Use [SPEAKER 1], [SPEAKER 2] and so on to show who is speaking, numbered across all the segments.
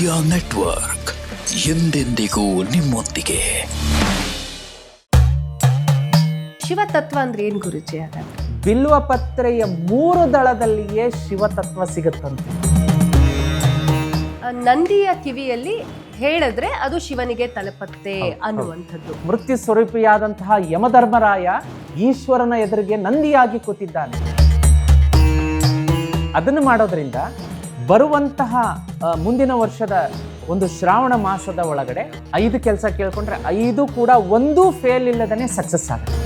[SPEAKER 1] Media network ಎಂದೆಂದಿಗೂ ನಿಮ್ಮೊಂದಿಗೆ.
[SPEAKER 2] ಶಿವತತ್ವ ಅಂದ್ರೆ ಏನ್ ಗುರುಜಿ?
[SPEAKER 3] ಬಿಲ್ವ ಪತ್ರೆಯ 3 ದಳದಲ್ಲಿಯೇ ಶಿವತತ್ವ ಸಿಗುತ್ತಂತೆ.
[SPEAKER 2] ನಂದಿಯ ಕಿವಿಯಲ್ಲಿ ಹೇಳಿದ್ರೆ ಅದು ಶಿವನಿಗೆ ತಲುಪತ್ತೆ ಅನ್ನುವಂಥದ್ದು.
[SPEAKER 3] ಮೃತ್ಯು ಸ್ವರೂಪಿಯಾದಂತಹ ಯಮಧರ್ಮರಾಯ ಈಶ್ವರನ ಎದುರಿಗೆ ನಂದಿಯಾಗಿ ಕೂತಿದ್ದಾನೆ. ಅದನ್ನು ಮಾಡೋದ್ರಿಂದ ಬರುವಂತಹ ಮುಂದಿನ ವರ್ಷದ ಒಂದು ಶ್ರಾವಣ ಮಾಸದ ಒಳಗಡೆ 5 ಕೆಲಸ ಕೇಳ್ಕೊಂಡ್ರೆ 5 ಕೂಡ ಒಂದೂ ಫೇಲ್ ಇಲ್ಲದೇ ಸಕ್ಸಸ್ ಆಗುತ್ತೆ.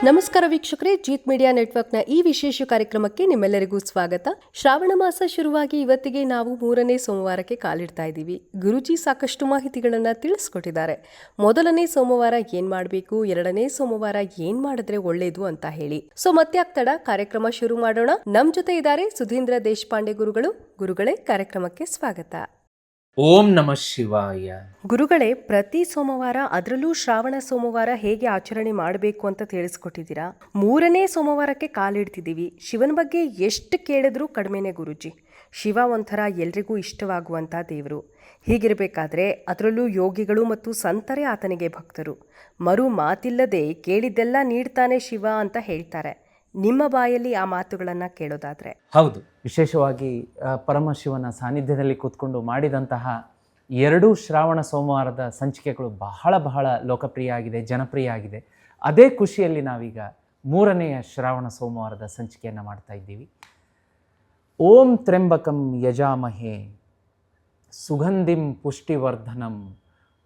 [SPEAKER 2] ನಮಸ್ಕಾರ ವೀಕ್ಷಕರೇ, ಜೀತ್ ಮೀಡಿಯಾ ನೆಟ್ವರ್ಕ್ನ ಈ ವಿಶೇಷ ಕಾರ್ಯಕ್ರಮಕ್ಕೆ ನಿಮ್ಮೆಲ್ಲರಿಗೂ ಸ್ವಾಗತ. ಶ್ರಾವಣ ಮಾಸ ಶುರುವಾಗಿ ಇವತ್ತಿಗೆ ನಾವು 3ನೇ ಸೋಮವಾರಕ್ಕೆ ಕಾಲಿಡ್ತಾ ಇದ್ದೀವಿ. ಗುರುಜಿ ಸಾಕಷ್ಟು ಮಾಹಿತಿಗಳನ್ನು ತಿಳಿಸ್ಕೊಟ್ಟಿದ್ದಾರೆ. ಮೊದಲನೇ ಸೋಮವಾರ ಏನ್ ಮಾಡಬೇಕು, 2ನೇ ಸೋಮವಾರ ಏನ್ ಮಾಡಿದ್ರೆ ಒಳ್ಳೇದು ಅಂತ ಹೇಳಿ. ಸೊ ಮತ್ತೆ ಆಗ್ತಡ ಕಾರ್ಯಕ್ರಮ ಶುರು ಮಾಡೋಣ. ನಮ್ ಜೊತೆ ಇದ್ದಾರೆ ಸುಧೀಂದ್ರ ದೇಶಪಾಂಡೆ ಗುರುಗಳು. ಗುರುಗಳೇ, ಕಾರ್ಯಕ್ರಮಕ್ಕೆ ಸ್ವಾಗತ.
[SPEAKER 3] ಓಂ ನಮಃ ಶಿವಾಯ.
[SPEAKER 2] ಗುರುಗಳೇ, ಪ್ರತಿ ಸೋಮವಾರ, ಅದರಲ್ಲೂ ಶ್ರಾವಣ ಸೋಮವಾರ ಹೇಗೆ ಆಚರಣೆ ಮಾಡಬೇಕು ಅಂತ ತಿಳಿಸ್ಕೊಟ್ಟಿದ್ದೀರಾ. 3ನೇ ಸೋಮವಾರಕ್ಕೆ ಕಾಲಿಡ್ತಿದ್ದೀವಿ. ಶಿವನ ಬಗ್ಗೆ ಎಷ್ಟು ಕೇಳಿದ್ರೂ ಕಡಿಮೆನೇ ಗುರುಜಿ. ಶಿವ ಒಂಥರ ಎಲ್ರಿಗೂ ಇಷ್ಟವಾಗುವಂಥ ದೇವರು. ಹೀಗಿರಬೇಕಾದ್ರೆ ಅದರಲ್ಲೂ ಯೋಗಿಗಳು ಮತ್ತು ಸಂತರೇ ಆತನಿಗೆ ಭಕ್ತರು. ಮರು ಮಾತಿಲ್ಲದೆ ಕೇಳಿದ್ದೆಲ್ಲ ನೀಡ್ತಾನೆ ಶಿವ ಅಂತ ಹೇಳ್ತಾರೆ. ನಿಮ್ಮ ಬಾಯಲ್ಲಿ ಆ ಮಾತುಗಳನ್ನು ಕೇಳೋದಾದ್ರೆ?
[SPEAKER 3] ಹೌದು, ವಿಶೇಷವಾಗಿ ಪರಮಶಿವನ ಸಾನ್ನಿಧ್ಯದಲ್ಲಿ ಕೂತ್ಕೊಂಡು ಮಾಡಿದಂತಹ 2 ಶ್ರಾವಣ ಸೋಮವಾರದ ಸಂಚಿಕೆಗಳು ಬಹಳ ಲೋಕಪ್ರಿಯ ಆಗಿದೆ, ಜನಪ್ರಿಯ ಆಗಿದೆ. ಅದೇ ಖುಷಿಯಲ್ಲಿ ನಾವೀಗ 3ನೆಯ ಶ್ರಾವಣ ಸೋಮವಾರದ ಸಂಚಿಕೆಯನ್ನು ಮಾಡ್ತಾ ಇದ್ದೀವಿ. ಓಂ ತ್ರ್ಯಂಬಕಂ ಯಜಾಮಹೇ ಸುಗಂಧಿಂ ಪುಷ್ಟಿವರ್ಧನಂ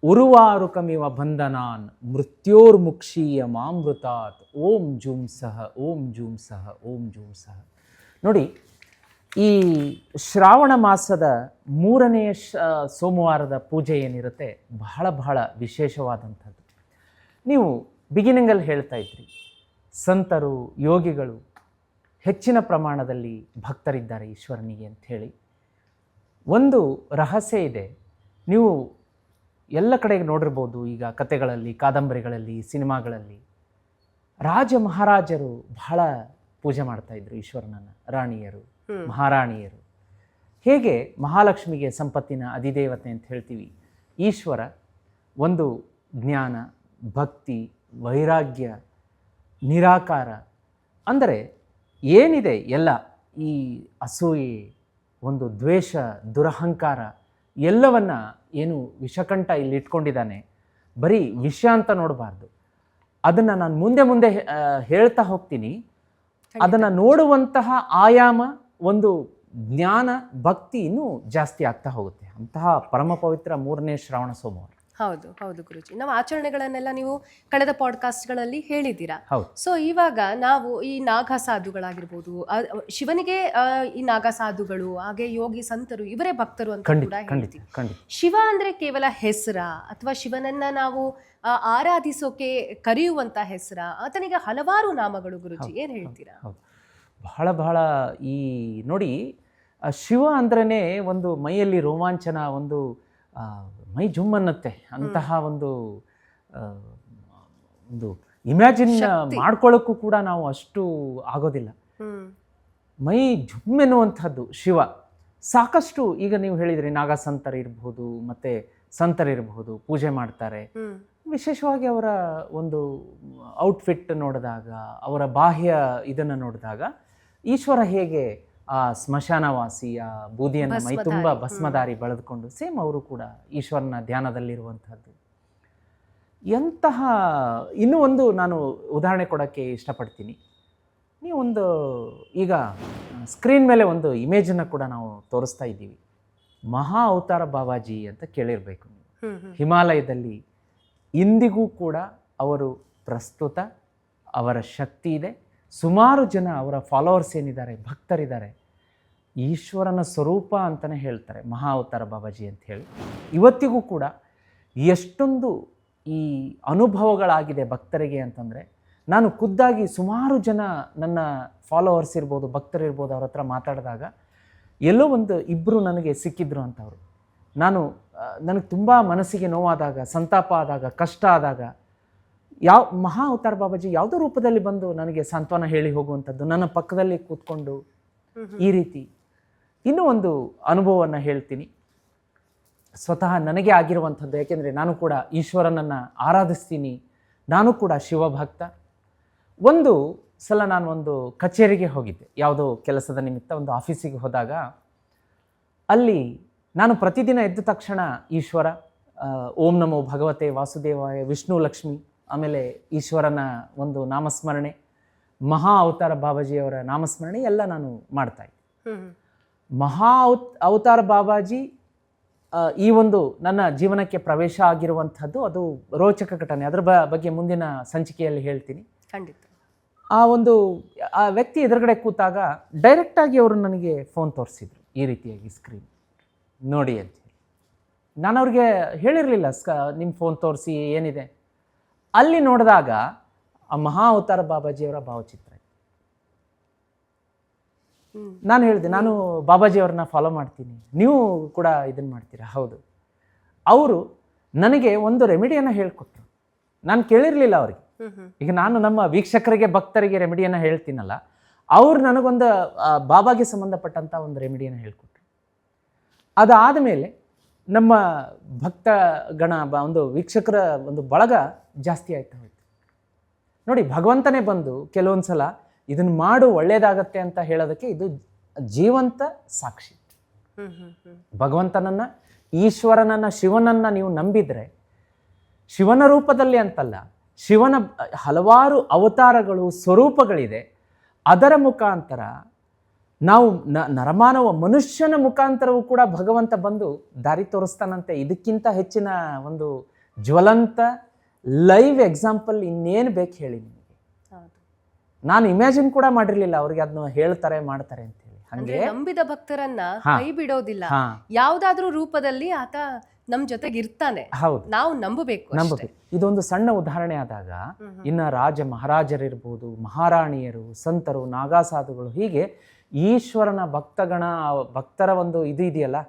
[SPEAKER 3] ಉರ್ವಾರುಕಮಿವ ಬಂಧನಾನ್ ಮೃತ್ಯೋರ್ಮುಕ್ಷೀಯ ಮಾಮೃತಾತ್ ಓಂ ಜೂಂ ಸಹ ಓಂ ಜೂಂ ಸಹ ಓಂ ಜೂಂ ಸಹ. ನೋಡಿ, ಈ ಶ್ರಾವಣ ಮಾಸದ 3ನೆಯ ಸೋಮವಾರದ ಪೂಜೆ ಏನಿರುತ್ತೆ ಬಹಳ ವಿಶೇಷವಾದಂಥದ್ದು. ನೀವು ಬಿಗಿನಿಂಗಲ್ಲಿ ಹೇಳ್ತಾ ಇದ್ರಿ, ಸಂತರು ಯೋಗಿಗಳು ಹೆಚ್ಚಿನ ಪ್ರಮಾಣದಲ್ಲಿ ಭಕ್ತರಿದ್ದಾರೆ ಈಶ್ವರನಿಗೆ ಅಂಥೇಳಿ. ಒಂದು ರಹಸ್ಯ ಇದೆ. ನೀವು ಎಲ್ಲ ಕಡೆಗೆ ನೋಡಿರ್ಬೋದು, ಈಗ ಕಥೆಗಳಲ್ಲಿ, ಕಾದಂಬರಿಗಳಲ್ಲಿ, ಸಿನಿಮಾಗಳಲ್ಲಿ ರಾಜ ಮಹಾರಾಜರು ಬಹಳ ಪೂಜೆ ಮಾಡ್ತಾಯಿದ್ರು ಈಶ್ವರನನ್ನು. ರಾಣಿಯರು, ಮಹಾರಾಣಿಯರು. ಹೇಗೆ ಮಹಾಲಕ್ಷ್ಮಿಗೆ ಸಂಪತ್ತಿನ ಅಧಿದೇವತೆ ಅಂತ ಹೇಳ್ತೀವಿ, ಈಶ್ವರ ಒಂದು ಜ್ಞಾನ, ಭಕ್ತಿ, ವೈರಾಗ್ಯ, ನಿರಾಕಾರ. ಅಂದರೆ ಏನಿದೆ ಎಲ್ಲ, ಈ ಅಸೂಯೆ, ಒಂದು ದ್ವೇಷ, ದುರಹಂಕಾರ ಎಲ್ಲವನ್ನ ಏನು ವಿಷಕಂಠ ಇಲ್ಲಿ ಇಟ್ಕೊಂಡಿದ್ದಾನೆ, ಬರೀ ವಿಷ ಅಂತ ನೋಡಬಾರ್ದು. ಅದನ್ನು ನಾನು ಮುಂದೆ ಹೇಳ್ತಾ ಹೋಗ್ತೀನಿ. ಅದನ್ನು ನೋಡುವಂತಹ ಆಯಾಮ, ಒಂದು ಜ್ಞಾನ, ಭಕ್ತಿ ಇನ್ನೂ ಜಾಸ್ತಿ ಆಗ್ತಾ ಹೋಗುತ್ತೆ. ಅಂತಹ ಪರಮ ಪವಿತ್ರ 3ನೇ ಶ್ರಾವಣ ಸೋಮವಾರ.
[SPEAKER 2] ಹೌದು ಗುರುಜಿ, ನಾವು ಆಚರಣೆಗಳನ್ನೆಲ್ಲ ನೀವು ಕಳೆದ ಪಾಡ್ಕಾಸ್ಟ್ಗಳಲ್ಲಿ ಹೇಳಿದ್ದೀರಾ.
[SPEAKER 3] ಹೌದು.
[SPEAKER 2] ಸೊ ಇವಾಗ ನಾವು ಈ ನಾಗ ಸಾಧುಗಳಾಗಿರ್ಬೋದು, ಶಿವನಿಗೆ ಈ ನಾಗ ಸಾಧುಗಳು, ಹಾಗೆ ಯೋಗಿ ಸಂತರು ಇವರೇ ಭಕ್ತರು ಅಂತ ಕೂಡ ಹೇಳ್ತೀವಿ. ಶಿವ ಅಂದ್ರೆ ಕೇವಲ ಹೆಸರ, ಅಥವಾ ಶಿವನನ್ನ ನಾವು ಆರಾಧಿಸೋಕೆ ಕರೆಯುವಂತ ಹೆಸರ? ಆತನಿಗೆ ಹಲವಾರು ನಾಮಗಳು ಗುರುಜಿ, ಏನ್ ಹೇಳ್ತೀರಾ?
[SPEAKER 3] ಬಹಳ ಈ ನೋಡಿ, ಶಿವ ಅಂದ್ರೇ ಒಂದು ಮೈಯಲ್ಲಿ ರೋಮಾಂಚನ, ಒಂದು ಮೈ ಜುಮ್ ಅನ್ನತ್ತೆ. ಅಂತಹ ಒಂದು ಇಮ್ಯಾಜಿನ್ ಮಾಡ್ಕೊಳ್ಳೋಕ್ಕೂ ಕೂಡ ನಾವು ಅಷ್ಟು ಆಗೋದಿಲ್ಲ. ಮೈ ಜುಮ್ ಎನ್ನುವಂಥದ್ದು ಶಿವ. ಸಾಕಷ್ಟು ಈಗ ನೀವು ಹೇಳಿದ್ರಿ, ನಾಗ ಸಂತರಿರ್ಬೋದು, ಮತ್ತೆ ಸಂತರಿರ್ಬೋದು, ಪೂಜೆ ಮಾಡ್ತಾರೆ. ವಿಶೇಷವಾಗಿ ಅವರ ಒಂದು ಔಟ್ಫಿಟ್ ನೋಡಿದಾಗ, ಅವರ ಬಾಹ್ಯ ಇದನ್ನು ನೋಡಿದಾಗ, ಈಶ್ವರ ಹೇಗೆ ಆ ಸ್ಮಶಾನವಾಸಿ, ಆ ಬೂದಿಯನ್ನು ಮೈ ತುಂಬ ಭಸ್ಮಧಾರಿ ಬೆಳೆದುಕೊಂಡು, ಸೇಮ್ ಅವರು ಕೂಡ ಈಶ್ವರನ ಧ್ಯಾನದಲ್ಲಿರುವಂಥದ್ದು. ಎಂತಹ ಇನ್ನೂ ಒಂದು ನಾನು ಉದಾಹರಣೆ ಕೊಡೋಕ್ಕೆ ಇಷ್ಟಪಡ್ತೀನಿ. ನೀವೊಂದು ಈಗ ಸ್ಕ್ರೀನ್ ಮೇಲೆ ಒಂದು ಇಮೇಜನ್ನು ಕೂಡ ನಾವು ತೋರಿಸ್ತಾ ಇದ್ದೀವಿ. ಮಹಾ ಅವತಾರ ಬಾಬಾಜಿ ಅಂತ ಕೇಳಿರಬೇಕು ನೀವು. ಹಿಮಾಲಯದಲ್ಲಿ ಇಂದಿಗೂ ಕೂಡ ಅವರು ಪ್ರಸ್ತುತ, ಅವರ ಶಕ್ತಿ ಇದೆ. ಸುಮಾರು ಜನ ಅವರ ಫಾಲೋವರ್ಸ್ ಏನಿದ್ದಾರೆ, ಭಕ್ತರಿದ್ದಾರೆ, ಈಶ್ವರನ ಸ್ವರೂಪ ಅಂತಲೇ ಹೇಳ್ತಾರೆ ಮಹಾ ಅವತಾರ ಬಾಬಾಜಿ ಅಂತ ಹೇಳಿ. ಇವತ್ತಿಗೂ ಕೂಡ ಎಷ್ಟೊಂದು ಈ ಅನುಭವಗಳಾಗಿದೆ ಭಕ್ತರಿಗೆ ಅಂತಂದರೆ, ನಾನು ಖುದ್ದಾಗಿ ಸುಮಾರು ಜನ ನನ್ನ ಫಾಲೋವರ್ಸ್ ಇರ್ಬೋದು, ಭಕ್ತರಿರ್ಬೋದು, ಅವ್ರ ಹತ್ರ ಮಾತಾಡಿದಾಗ ಎಲ್ಲೋ ಒಂದು ಇಬ್ಬರು ನನಗೆ ಸಿಕ್ಕಿದ್ರು ಅಂತವರು. ನನಗೆ ತುಂಬ ಮನಸ್ಸಿಗೆ ನೋವಾದಾಗ, ಸಂತಾಪ ಆದಾಗ, ಕಷ್ಟ ಆದಾಗ ಮಹಾ ಅವತಾರ ಬಾಬಾಜಿ ಯಾವುದೋ ರೂಪದಲ್ಲಿ ಬಂದು ನನಗೆ ಸಾಂತ್ವನ ಹೇಳಿ ಹೋಗುವಂಥದ್ದು, ನನ್ನ ಪಕ್ಕದಲ್ಲಿ ಕೂತ್ಕೊಂಡು ಈ ರೀತಿ ಇನ್ನೂ ಒಂದು ಅನುಭವವನ್ನು ಹೇಳ್ತೀನಿ. ಸ್ವತಃ ನನಗೆ ಆಗಿರುವಂಥದ್ದು, ಯಾಕೆಂದರೆ ನಾನು ಕೂಡ ಈಶ್ವರನನ್ನು ಆರಾಧಿಸ್ತೀನಿ, ನಾನು ಕೂಡ ಶಿವಭಕ್ತ. ಒಂದು ಸಲ ನಾನು ಒಂದು ಕಚೇರಿಗೆ ಹೋಗಿದ್ದೆ, ಯಾವುದೋ ಕೆಲಸದ ನಿಮಿತ್ತ ಒಂದು ಆಫೀಸಿಗೆ ಹೋದಾಗ ಅಲ್ಲಿ ನಾನು ಪ್ರತಿದಿನ ಎದ್ದ ತಕ್ಷಣ ಈಶ್ವರ, ಓಂ ನಮೋ ಭಗವತೆ ವಾಸುದೇವಾಯ, ವಿಷ್ಣು ಲಕ್ಷ್ಮಿ, ಆಮೇಲೆ ಈಶ್ವರನ ಒಂದು ನಾಮಸ್ಮರಣೆ, ಮಹಾ ಅವತಾರ ಬಾಬಾಜಿಯವರ ನಾಮಸ್ಮರಣೆ ಎಲ್ಲ ನಾನು ಮಾಡ್ತಾಯಿದ್ದೆ. ಮಹಾ ಅವತಾರ ಬಾಬಾಜಿ ಈ ಒಂದು ನನ್ನ ಜೀವನಕ್ಕೆ ಪ್ರವೇಶ ಆಗಿರುವಂಥದ್ದು ಅದು ರೋಚಕ ಘಟನೆ. ಅದರ ಬಗ್ಗೆ ಮುಂದಿನ ಸಂಚಿಕೆಯಲ್ಲಿ ಹೇಳ್ತೀನಿ.
[SPEAKER 2] ಖಂಡಿತ.
[SPEAKER 3] ಆ ವ್ಯಕ್ತಿ ಎದುರುಗಡೆ ಕೂತಾಗ ಡೈರೆಕ್ಟಾಗಿ ಅವರು ನನಗೆ ಫೋನ್ ತೋರಿಸಿದ್ರು, ಈ ರೀತಿಯಾಗಿ ಸ್ಕ್ರೀನ್ ನೋಡಿ ಅಂತ ಹೇಳಿ. ನಾನು ಅವ್ರಿಗೆ ಹೇಳಿರಲಿಲ್ಲ ನಿಮ್ಮ ಫೋನ್ ತೋರಿಸಿ ಏನಿದೆ. ಅಲ್ಲಿ ನೋಡಿದಾಗ ಆ ಮಹಾ ಅವತಾರ ಬಾಬಾಜಿಯವರ ಭಾವಚಿತ್ರ. ನಾನು ಹೇಳಿದೆ, ನಾನು ಬಾಬಾಜಿಯವ್ರನ್ನ ಫಾಲೋ ಮಾಡ್ತೀನಿ, ನೀವು ಕೂಡ ಇದನ್ನು ಮಾಡ್ತೀರಾ? ಹೌದು. ಅವರು ನನಗೆ ಒಂದು ರೆಮಿಡಿಯನ್ನು ಹೇಳಿಕೊಟ್ರು. ನಾನು ಕೇಳಿರಲಿಲ್ಲ ಅವರಿಗೆ. ಈಗ ನಾನು ನಮ್ಮ ವೀಕ್ಷಕರಿಗೆ ಭಕ್ತರಿಗೆ ರೆಮಿಡಿಯನ್ನು ಹೇಳ್ತೀನಲ್ಲ, ಅವ್ರು ನನಗೊಂದು ಬಾಬಾಗೆ ಸಂಬಂಧಪಟ್ಟಂಥ ಒಂದು ರೆಮಿಡಿಯನ್ನು ಹೇಳಿಕೊಟ್ರು. ಅದಾದ ಮೇಲೆ ನಮ್ಮ ಭಕ್ತ ಗಣ ಒಂದು ವೀಕ್ಷಕರ ಒಂದು ಬಳಗ ಜಾಸ್ತಿ ಆಯ್ತಾ ಹೋಯ್ತು. ನೋಡಿ, ಭಗವಂತನೇ ಬಂದು ಕೆಲವೊಂದು ಸಲ ಇದನ್ನು ಮಾಡು ಒಳ್ಳೇದಾಗತ್ತೆ ಅಂತ ಹೇಳೋದಕ್ಕೆ ಇದು ಜೀವಂತ ಸಾಕ್ಷಿ. ಭಗವಂತನನ್ನು, ಈಶ್ವರನನ್ನು, ಶಿವನನ್ನು ನೀವು ನಂಬಿದರೆ, ಶಿವನ ರೂಪದಲ್ಲಿ ಅಂತಲ್ಲ, ಶಿವನ ಹಲವಾರು ಅವತಾರಗಳು, ಸ್ವರೂಪಗಳಿದೆ. ಅದರ ಮುಖಾಂತರ ನಾವು ನರಮಾನವ ಮನುಷ್ಯನ ಮುಖಾಂತರವೂ ಕೂಡ ಭಗವಂತ ಬಂದು ದಾರಿ ತೋರಿಸ್ತಾನಂತೆ. ಇದಕ್ಕಿಂತ ಹೆಚ್ಚಿನ ಒಂದು ಜ್ವಲಂತ ಲೈವ್ ಎಕ್ಸಾಂಪಲ್ ಇನ್ನೇನು ಬೇಕು ಹೇಳಿ ನಿಮಗೆ? ನಾನು ಇಮ್ಯಾಜಿನ್ ಕೂಡ ಮಾಡಿರ್ಲಿಲ್ಲ ಅವ್ರಿಗೆ ಅದನ್ನ ಹೇಳ್ತಾರೆ ಮಾಡ್ತಾರೆ ಅಂತ ಹೇಳಿ.
[SPEAKER 2] ಹಂಗೆ ನಂಬಿದ ಭಕ್ತರನ್ನ ಕೈ ಬಿಡೋದಿಲ್ಲ. ಯಾವ್ದಾದ್ರೂ ರೂಪದಲ್ಲಿ ಆತ ನಮ್ ಜೊತೆಗೆ ಇರ್ತಾನೆ.
[SPEAKER 3] ಹೌದು,
[SPEAKER 2] ನಾವು ನಂಬಬೇಕು.
[SPEAKER 3] ಇದೊಂದು ಸಣ್ಣ ಉದಾಹರಣೆ ಆದಾಗ ಇನ್ನ ರಾಜ ಮಹಾರಾಜರಿರ್ಬೋದು, ಮಹಾರಾಣಿಯರು, ಸಂತರು, ನಾಗಾಸಾಧುಗಳು, ಹೀಗೆ ಈಶ್ವರನ ಭಕ್ತರ ಒಂದು ಇದು ಇದೆಯಲ್ಲ,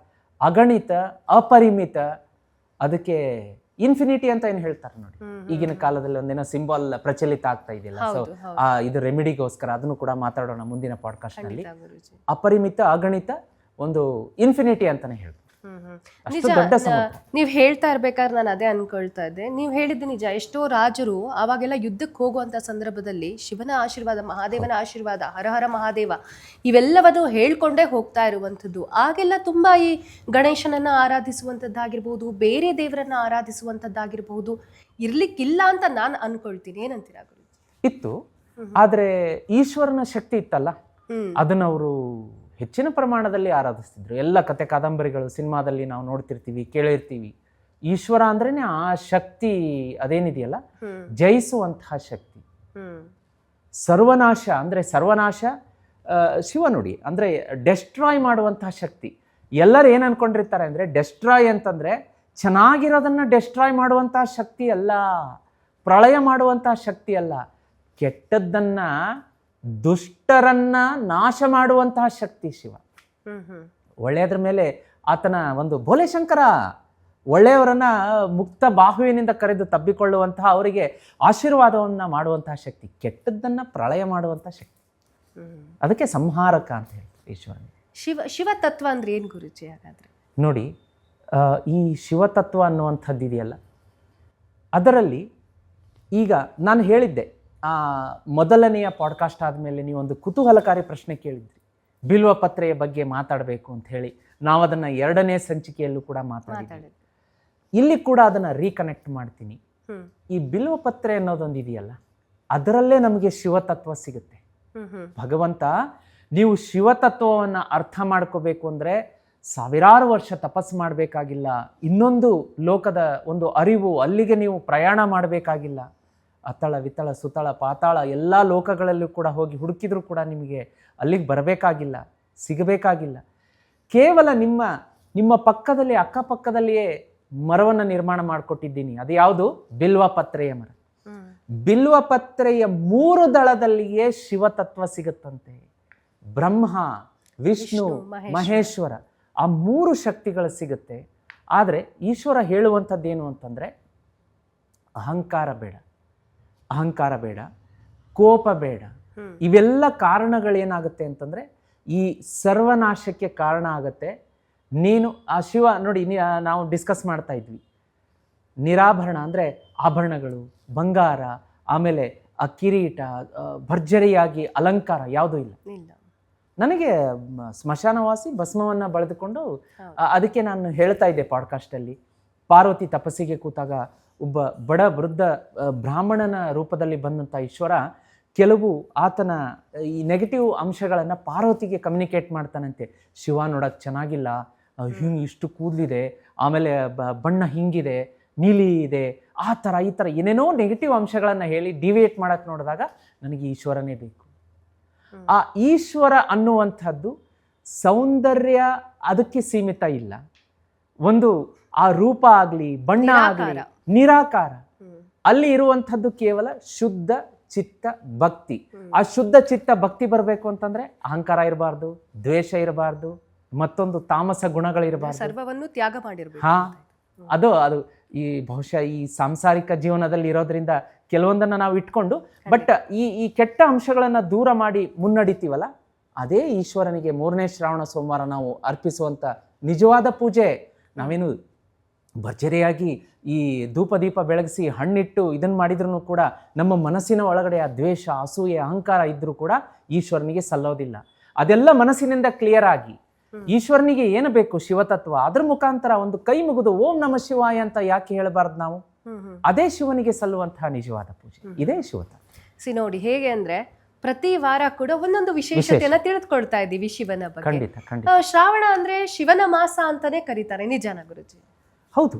[SPEAKER 3] ಅಗಣಿತ, ಅಪರಿಮಿತ, ಅದಕ್ಕೆ ಇನ್ಫಿನಿಟಿ ಅಂತ ಏನು ಹೇಳ್ತಾರೆ ನೋಡಿ. ಈಗಿನ ಕಾಲದಲ್ಲಿ ಒಂದಿನ ಸಿಂಬಲ್ ಪ್ರಚಲಿತ ಆಗ್ತಾ ಇದೆಯಲ್ಲ, ಸೊ ಇದು ರೆಮಿಡಿಗೋಸ್ಕರ ಅದನ್ನು ಕೂಡ ಮಾತಾಡೋಣ ಮುಂದಿನ ಪಾಡ್ಕಾಸ್ಟ್ ನಲ್ಲಿ. ಅಪರಿಮಿತ, ಅಗಣಿತ, ಒಂದು ಇನ್ಫಿನಿಟಿ ಅಂತಾನೆ ಹೇಳ್ತಾರೆ.
[SPEAKER 2] ನಿಜ, ನೀವ್ ಹೇಳ್ತಾ ಇರ್ಬೇಕಾದ್ರೆ ನಾನು ಅದೇ ಅನ್ಕೊಳ್ತಾ ಇದ್ದೆ. ನೀವ್ ಹೇಳಿದ್ದು ನಿಜ. ಎಷ್ಟೋ ರಾಜರು ಅವಾಗೆಲ್ಲ ಯುದ್ಧಕ್ಕೆ ಹೋಗುವಂತ ಸಂದರ್ಭದಲ್ಲಿ ಶಿವನ ಆಶೀರ್ವಾದ, ಮಹಾದೇವನ ಆಶೀರ್ವಾದ, ಹರ ಹರ ಮಹಾದೇವ, ಇವೆಲ್ಲವನ್ನು ಹೇಳ್ಕೊಂಡೇ ಹೋಗ್ತಾ ಇರುವಂಥದ್ದು. ಆಗೆಲ್ಲ ತುಂಬಾ ಈ ಗಣೇಶನನ್ನ ಆರಾಧಿಸುವಂಥದ್ದಾಗಿರ್ಬೋದು, ಬೇರೆ ದೇವರನ್ನ ಆರಾಧಿಸುವಂಥದ್ದಾಗಿರ್ಬೋದು ಇರ್ಲಿಕ್ಕಿಲ್ಲ ಅಂತ ನಾನು ಅನ್ಕೊಳ್ತೀನಿ. ಏನಂತೀರಾ ಗುರು?
[SPEAKER 3] ಇತ್ತು, ಆದ್ರೆ ಈಶ್ವರನ ಶಕ್ತಿ ಇತ್ತಲ್ಲ, ಅದನ್ನ ಅವರು ಹೆಚ್ಚಿನ ಪ್ರಮಾಣದಲ್ಲಿ ಆರಾಧಿಸ್ತಿದ್ರು. ಎಲ್ಲ ಕತೆ ಕಾದಂಬರಿಗಳು, ಸಿನಿಮಾದಲ್ಲಿ ನಾವು ನೋಡ್ತಿರ್ತೀವಿ, ಕೇಳಿರ್ತೀವಿ. ಈಶ್ವರ ಅಂದ್ರೇನೆ ಆ ಶಕ್ತಿ ಅದೇನಿದೆಯಲ್ಲ, ಜಯಿಸುವಂತಹ ಶಕ್ತಿ. ಸರ್ವನಾಶ ಅಂದ್ರೆ ಸರ್ವನಾಶ ಶಿವ ನುಡಿ, ಅಂದ್ರೆ ಡೆಸ್ಟ್ರಾಯ್ ಮಾಡುವಂತಹ ಶಕ್ತಿ. ಎಲ್ಲರೂ ಏನು ಅನ್ಕೊಂಡಿರ್ತಾರೆ ಅಂದ್ರೆ, ಡೆಸ್ಟ್ರಾಯ್ ಅಂತಂದ್ರೆ ಚೆನ್ನಾಗಿರೋದನ್ನ ಡೆಸ್ಟ್ರಾಯ್ ಮಾಡುವಂತಹ ಶಕ್ತಿ ಅಲ್ಲ, ಪ್ರಳಯ ಮಾಡುವಂತಹ ಶಕ್ತಿ ಅಲ್ಲ, ಕೆಟ್ಟದ್ದನ್ನ, ದುಷ್ಟರನ್ನ ನಾಶ ಮಾಡುವಂತಹ ಶಕ್ತಿ ಶಿವ. ಒಳ್ಳೆಯದ್ರ ಮೇಲೆ ಆತನ ಒಂದು ಭೋಲೆಶಂಕರ, ಒಳ್ಳೆಯವರನ್ನ ಮುಕ್ತ ಬಾಹುವಿನಿಂದ ಕರೆದು ತಬ್ಬಿಕೊಳ್ಳುವಂತಹ, ಅವರಿಗೆ ಆಶೀರ್ವಾದವನ್ನ ಮಾಡುವಂತಹ ಶಕ್ತಿ, ಕೆಟ್ಟದ್ದನ್ನ ಪ್ರಳಯ ಮಾಡುವಂತಹ ಶಕ್ತಿ. ಅದಕ್ಕೆ ಸಂಹಾರಕ ಅಂತ ಹೇಳ್ತಾರೆ ಈಶ್ವರನ.
[SPEAKER 2] ಶಿವ ತತ್ವ ಅಂದ್ರೆ ಏನ್ ಗುರುಜಿ? ಹಾಗಾದ್ರೆ
[SPEAKER 3] ನೋಡಿ, ಈ ಶಿವತತ್ವ ಅನ್ನುವಂಥದ್ದು ಇದೆಯಲ್ಲ, ಅದರಲ್ಲಿ ಈಗ ನಾನು ಹೇಳಿದ್ದೆ, ಮೊದಲನೆಯ ಪಾಡ್ಕಾಸ್ಟ್ ಆದಮೇಲೆ ನೀವೊಂದು ಕುತೂಹಲಕಾರಿ ಪ್ರಶ್ನೆ ಕೇಳಿದ್ರಿ, ಬಿಲ್ವ ಪತ್ರೆಯ ಬಗ್ಗೆ ಮಾತಾಡಬೇಕು ಅಂತ ಹೇಳಿ. ನಾವು ಅದನ್ನು 2ನೇ ಸಂಚಿಕೆಯಲ್ಲೂ ಕೂಡ ಮಾತಾಡಿದ್ವಿ. ಇಲ್ಲಿ ಕೂಡ ಅದನ್ನು ರೀಕನೆಕ್ಟ್ ಮಾಡ್ತೀನಿ. ಈ ಬಿಲ್ವ ಪತ್ರೆ ಅನ್ನೋದೊಂದು ಇದೆಯಲ್ಲ, ಅದರಲ್ಲೇ ನಮಗೆ ಶಿವತತ್ವ ಸಿಗುತ್ತೆ. ಭಗವಂತ, ನೀವು ಶಿವತತ್ವವನ್ನು ಅರ್ಥ ಮಾಡ್ಕೋಬೇಕು ಅಂದರೆ ಸಾವಿರಾರು ವರ್ಷ ತಪಸ್ಸು ಮಾಡಬೇಕಾಗಿಲ್ಲ, ಇನ್ನೊಂದು ಲೋಕದ ಒಂದು ಅರಿವು, ಅಲ್ಲಿಗೆ ನೀವು ಪ್ರಯಾಣ ಮಾಡಬೇಕಾಗಿಲ್ಲ. ಅತಳ, ವಿತಳ, ಸುತಳ, ಪಾತಾಳ ಎಲ್ಲ ಲೋಕಗಳಲ್ಲೂ ಕೂಡ ಹೋಗಿ ಹುಡುಕಿದ್ರೂ ಕೂಡ ನಿಮಗೆ ಅಲ್ಲಿಗೆ ಬರಬೇಕಾಗಿಲ್ಲ, ಸಿಗಬೇಕಾಗಿಲ್ಲ. ಕೇವಲ ನಿಮ್ಮ ಪಕ್ಕದಲ್ಲಿ, ಅಕ್ಕಪಕ್ಕದಲ್ಲಿಯೇ ಮರವನ್ನು ನಿರ್ಮಾಣ ಮಾಡಿಕೊಟ್ಟಿದ್ದೀನಿ. ಅದು ಯಾವುದು? ಬಿಲ್ವ ಪತ್ರೆಯ ಮರ. ಬಿಲ್ವ ಪತ್ರೆಯ 3 ದಳದಲ್ಲಿಯೇ ಶಿವತತ್ವ ಸಿಗುತ್ತಂತೆ. ಬ್ರಹ್ಮ, ವಿಷ್ಣು, ಮಹೇಶ್ವರ, ಆ 3 ಶಕ್ತಿಗಳು ಸಿಗುತ್ತೆ. ಆದರೆ ಈಶ್ವರ ಹೇಳುವಂಥದ್ದೇನು ಅಂತಂದರೆ, ಅಹಂಕಾರ ಬೇಡ, ಕೋಪ ಬೇಡ. ಇವೆಲ್ಲ ಕಾರಣಗಳೇನಾಗುತ್ತೆ ಅಂತಂದರೆ ಈ ಸರ್ವನಾಶಕ್ಕೆ ಕಾರಣ ಆಗತ್ತೆ. ನೀನು ಆ ಶಿವ ನೋಡಿ, ನಾವು ಡಿಸ್ಕಸ್ ಮಾಡ್ತಾ ಇದ್ವಿ, ನಿರಾಭರಣ ಅಂದರೆ ಆಭರಣಗಳು, ಬಂಗಾರ, ಆಮೇಲೆ ಆ ಕಿರೀಟ, ಭರ್ಜರಿಯಾಗಿ ಅಲಂಕಾರ ಯಾವುದೂ ಇಲ್ಲ. ನನಗೆ ಸ್ಮಶಾನವಾಸಿ ಭಸ್ಮವನ್ನು ಬಳಿದುಕೊಂಡು, ಅದಕ್ಕೆ ನಾನು ಹೇಳ್ತಾ ಇದ್ದೆ ಪಾಡ್ಕಾಸ್ಟಲ್ಲಿ, ಪಾರ್ವತಿ ತಪಸ್ಸಿಗೆ ಕೂತಾಗ ಒಬ್ಬ ಬಡ ವೃದ್ಧ ಬ್ರಾಹ್ಮಣನ ರೂಪದಲ್ಲಿ ಬಂದಂಥ ಈಶ್ವರ ಕೆಲವು ಆತನ ಈ ನೆಗೆಟಿವ್ ಅಂಶಗಳನ್ನು ಪಾರ್ವತಿಗೆ ಕಮ್ಯುನಿಕೇಟ್ ಮಾಡ್ತಾನಂತೆ. ಶಿವ ನೋಡೋಕೆ ಚೆನ್ನಾಗಿಲ್ಲ, ಹಿಂಗೆ ಇಷ್ಟು ಕೂದಲಿದೆ, ಆಮೇಲೆ ಬಣ್ಣ ಹಿಂಗಿದೆ, ನೀಲಿ ಇದೆ, ಆ ಥರ ಈ ಥರ ಏನೇನೋ ನೆಗೆಟಿವ್ ಅಂಶಗಳನ್ನು ಹೇಳಿ ಡಿವಿಯೇಟ್ ಮಾಡೋಕ್ಕೆ ನೋಡಿದಾಗ ನನಗೆ ಈಶ್ವರನೇ ಬೇಕು. ಆ ಈಶ್ವರ ಅನ್ನುವಂಥದ್ದು ಸೌಂದರ್ಯ ಅದಕ್ಕೆ ಸೀಮಿತ ಇಲ್ಲ. ಒಂದು ಆ ರೂಪ ಆಗಲಿ, ಬಣ್ಣ ಆಗಲಿ, ನಿರಾಕಾರ. ಅಲ್ಲಿ ಇರುವಂಥದ್ದು ಕೇವಲ ಶುದ್ಧ ಚಿತ್ತ ಭಕ್ತಿ. ಆ ಶುದ್ಧ ಚಿತ್ತ ಭಕ್ತಿ ಬರಬೇಕು ಅಂತಂದ್ರೆ ಅಹಂಕಾರ ಇರಬಾರ್ದು, ದ್ವೇಷ ಇರಬಾರ್ದು, ಮತ್ತೊಂದು ತಾಮಸ ಗುಣಗಳಿರಬಾರ್ದು,
[SPEAKER 2] ಸರ್ವವನ್ನು ತ್ಯಾಗ ಮಾಡಿರ್ಬೇಕು.
[SPEAKER 3] ಅದು ಈ ಬಹುಶಃ ಈ ಸಾಂಸಾರಿಕ ಜೀವನದಲ್ಲಿ ಇರೋದ್ರಿಂದ ಕೆಲವೊಂದನ್ನು ನಾವು ಇಟ್ಕೊಂಡು, ಬಟ್ ಈ ಕೆಟ್ಟ ಅಂಶಗಳನ್ನು ದೂರ ಮಾಡಿ ಮುನ್ನಡಿತೀವಲ್ಲ, ಅದೇ ಈಶ್ವರನಿಗೆ 3ನೇ ಶ್ರಾವಣ ಸೋಮವಾರ ನಾವು ಅರ್ಪಿಸುವಂಥ ನಿಜವಾದ ಪೂಜೆ. ನಾವೇನು ಭರ್ಜರಿಯಾಗಿ ಈ ಧೂಪ ದೀಪ ಬೆಳಗಿಸಿ ಹಣ್ಣಿಟ್ಟು ಇದನ್ನು ಮಾಡಿದ್ರೂ ಕೂಡ ನಮ್ಮ ಮನಸ್ಸಿನ ಒಳಗಡೆ ಆ ದ್ವೇಷ, ಅಸೂಯೆ, ಅಹಂಕಾರ ಇದ್ರೂ ಕೂಡ ಈಶ್ವರನಿಗೆ ಸಲ್ಲೋದಿಲ್ಲ. ಅದೆಲ್ಲ ಮನಸ್ಸಿನಿಂದ ಕ್ಲಿಯರ್ ಆಗಿ ಈಶ್ವರನಿಗೆ ಏನು ಬೇಕು ಶಿವತತ್ವ, ಅದ್ರ ಮುಖಾಂತರ ಒಂದು ಕೈ ಮುಗಿದು ಓಂ ನಮ ಶಿವಾಯ ಅಂತ ಯಾಕೆ ಹೇಳಬಾರ್ದು ನಾವು? ಅದೇ ಶಿವನಿಗೆ ಸಲ್ಲುವಂತಹ ನಿಜವಾದ ಪೂಜೆ, ಇದೇ ಶಿವತತ್ವ.
[SPEAKER 2] ನೋಡಿ ಹೇಗೆ ಅಂದ್ರೆ ಪ್ರತಿ ವಾರ ಕೂಡ ಒಂದೊಂದು ವಿಶೇಷತೆಯನ್ನ ತಿಳಿದುಕೊಳ್ತಾ ಇದ್ದೀವಿ ಶಿವನ ಬಗ್ಗೆ.
[SPEAKER 3] ಖಂಡಿತ.
[SPEAKER 2] ಶ್ರಾವಣ ಅಂದ್ರೆ ಶಿವನ ಮಾಸ ಅಂತಾನೆ ಕರೀತಾರೆ, ನಿಜಾನ ಗುರುಜಿ?
[SPEAKER 3] ಹೌದು.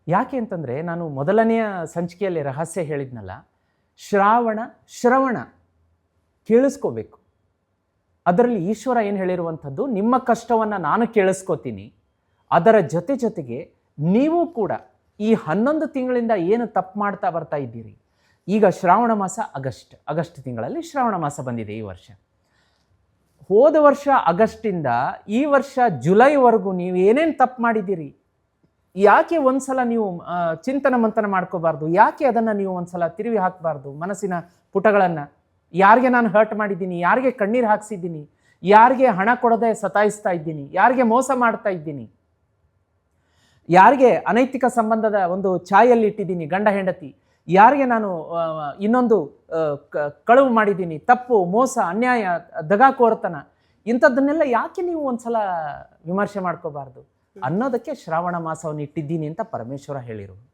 [SPEAKER 3] ಯಾಕೆ ಅಂತಂದ್ರೆ ನಾನು ಮೊದಲನೆಯ ಸಂಚಿಕೆಯಲ್ಲಿ ರಹಸ್ಯ ಹೇಳಿದ್ನಲ್ಲ, ಶ್ರವಣ ಕೇಳಿಸ್ಕೋಬೇಕು. ಅದರಲ್ಲಿ ಈಶ್ವರ ಏನು ಹೇಳಿರುವಂಥದ್ದು, ನಿಮ್ಮ ಕಷ್ಟವನ್ನು ನಾನು ಕೇಳಿಸ್ಕೋತೀನಿ, ಅದರ ಜೊತೆಗೆ ನೀವು ಕೂಡ ಈ 11 ತಿಂಗಳಿಂದ ಏನು ತಪ್ಪು ಮಾಡ್ತಾ ಬರ್ತಾ ಇದ್ದೀರಿ. ಈಗ ಶ್ರಾವಣ ಮಾಸ ಆಗಸ್ಟ್ ತಿಂಗಳಲ್ಲಿ ಶ್ರಾವಣ ಮಾಸ ಬಂದಿದೆ ಈ ವರ್ಷ. ಹೋದ ವರ್ಷ ಆಗಸ್ಟಿಂದ ಈ ವರ್ಷ ಜುಲೈವರೆಗೂ ನೀವು ಏನೇನು ತಪ್ಪು ಮಾಡಿದ್ದೀರಿ, ಯಾಕೆ ಒಂದ್ಸಲ ನೀವು ಚಿಂತನ ಮಂಥನ ಮಾಡ್ಕೋಬಾರ್ದು? ಯಾಕೆ ಅದನ್ನು ನೀವು ಒಂದ್ಸಲ ತಿರುವಿ ಹಾಕಬಾರ್ದು ಮನಸ್ಸಿನ ಪುಟಗಳನ್ನು? ಯಾರಿಗೆ ನಾನು ಹರ್ಟ್ ಮಾಡಿದ್ದೀನಿ, ಯಾರಿಗೆ ಕಣ್ಣೀರು ಹಾಕ್ಸಿದ್ದೀನಿ, ಯಾರಿಗೆ ಹಣ ಕೊಡದೆ ಸತಾಯಿಸ್ತಾ ಇದ್ದೀನಿ, ಯಾರಿಗೆ ಮೋಸ ಮಾಡ್ತಾ ಇದ್ದೀನಿ, ಯಾರಿಗೆ ಅನೈತಿಕ ಸಂಬಂಧದ ಒಂದು ಛಾಯಲ್ಲಿ ಇಟ್ಟಿದ್ದೀನಿ, ಗಂಡ ಹೆಂಡತಿ, ಯಾರಿಗೆ ನಾನು ಇನ್ನೊಂದು ಕಳುವು ಮಾಡಿದ್ದೀನಿ, ತಪ್ಪು, ಮೋಸ, ಅನ್ಯಾಯ, ದಗಾಕೋರತನ, ಇಂಥದ್ದನ್ನೆಲ್ಲ ಯಾಕೆ ನೀವು ಒಂದ್ಸಲ ವಿಮರ್ಶೆ ಮಾಡ್ಕೋಬಾರ್ದು ಅನ್ನೋದಕ್ಕೆ ಶ್ರಾವಣ ಮಾಸವನ್ನು ಇಟ್ಟಿದ್ದೀನಿ ಅಂತ ಪರಮೇಶ್ವರ ಹೇಳಿರುವಂಥ.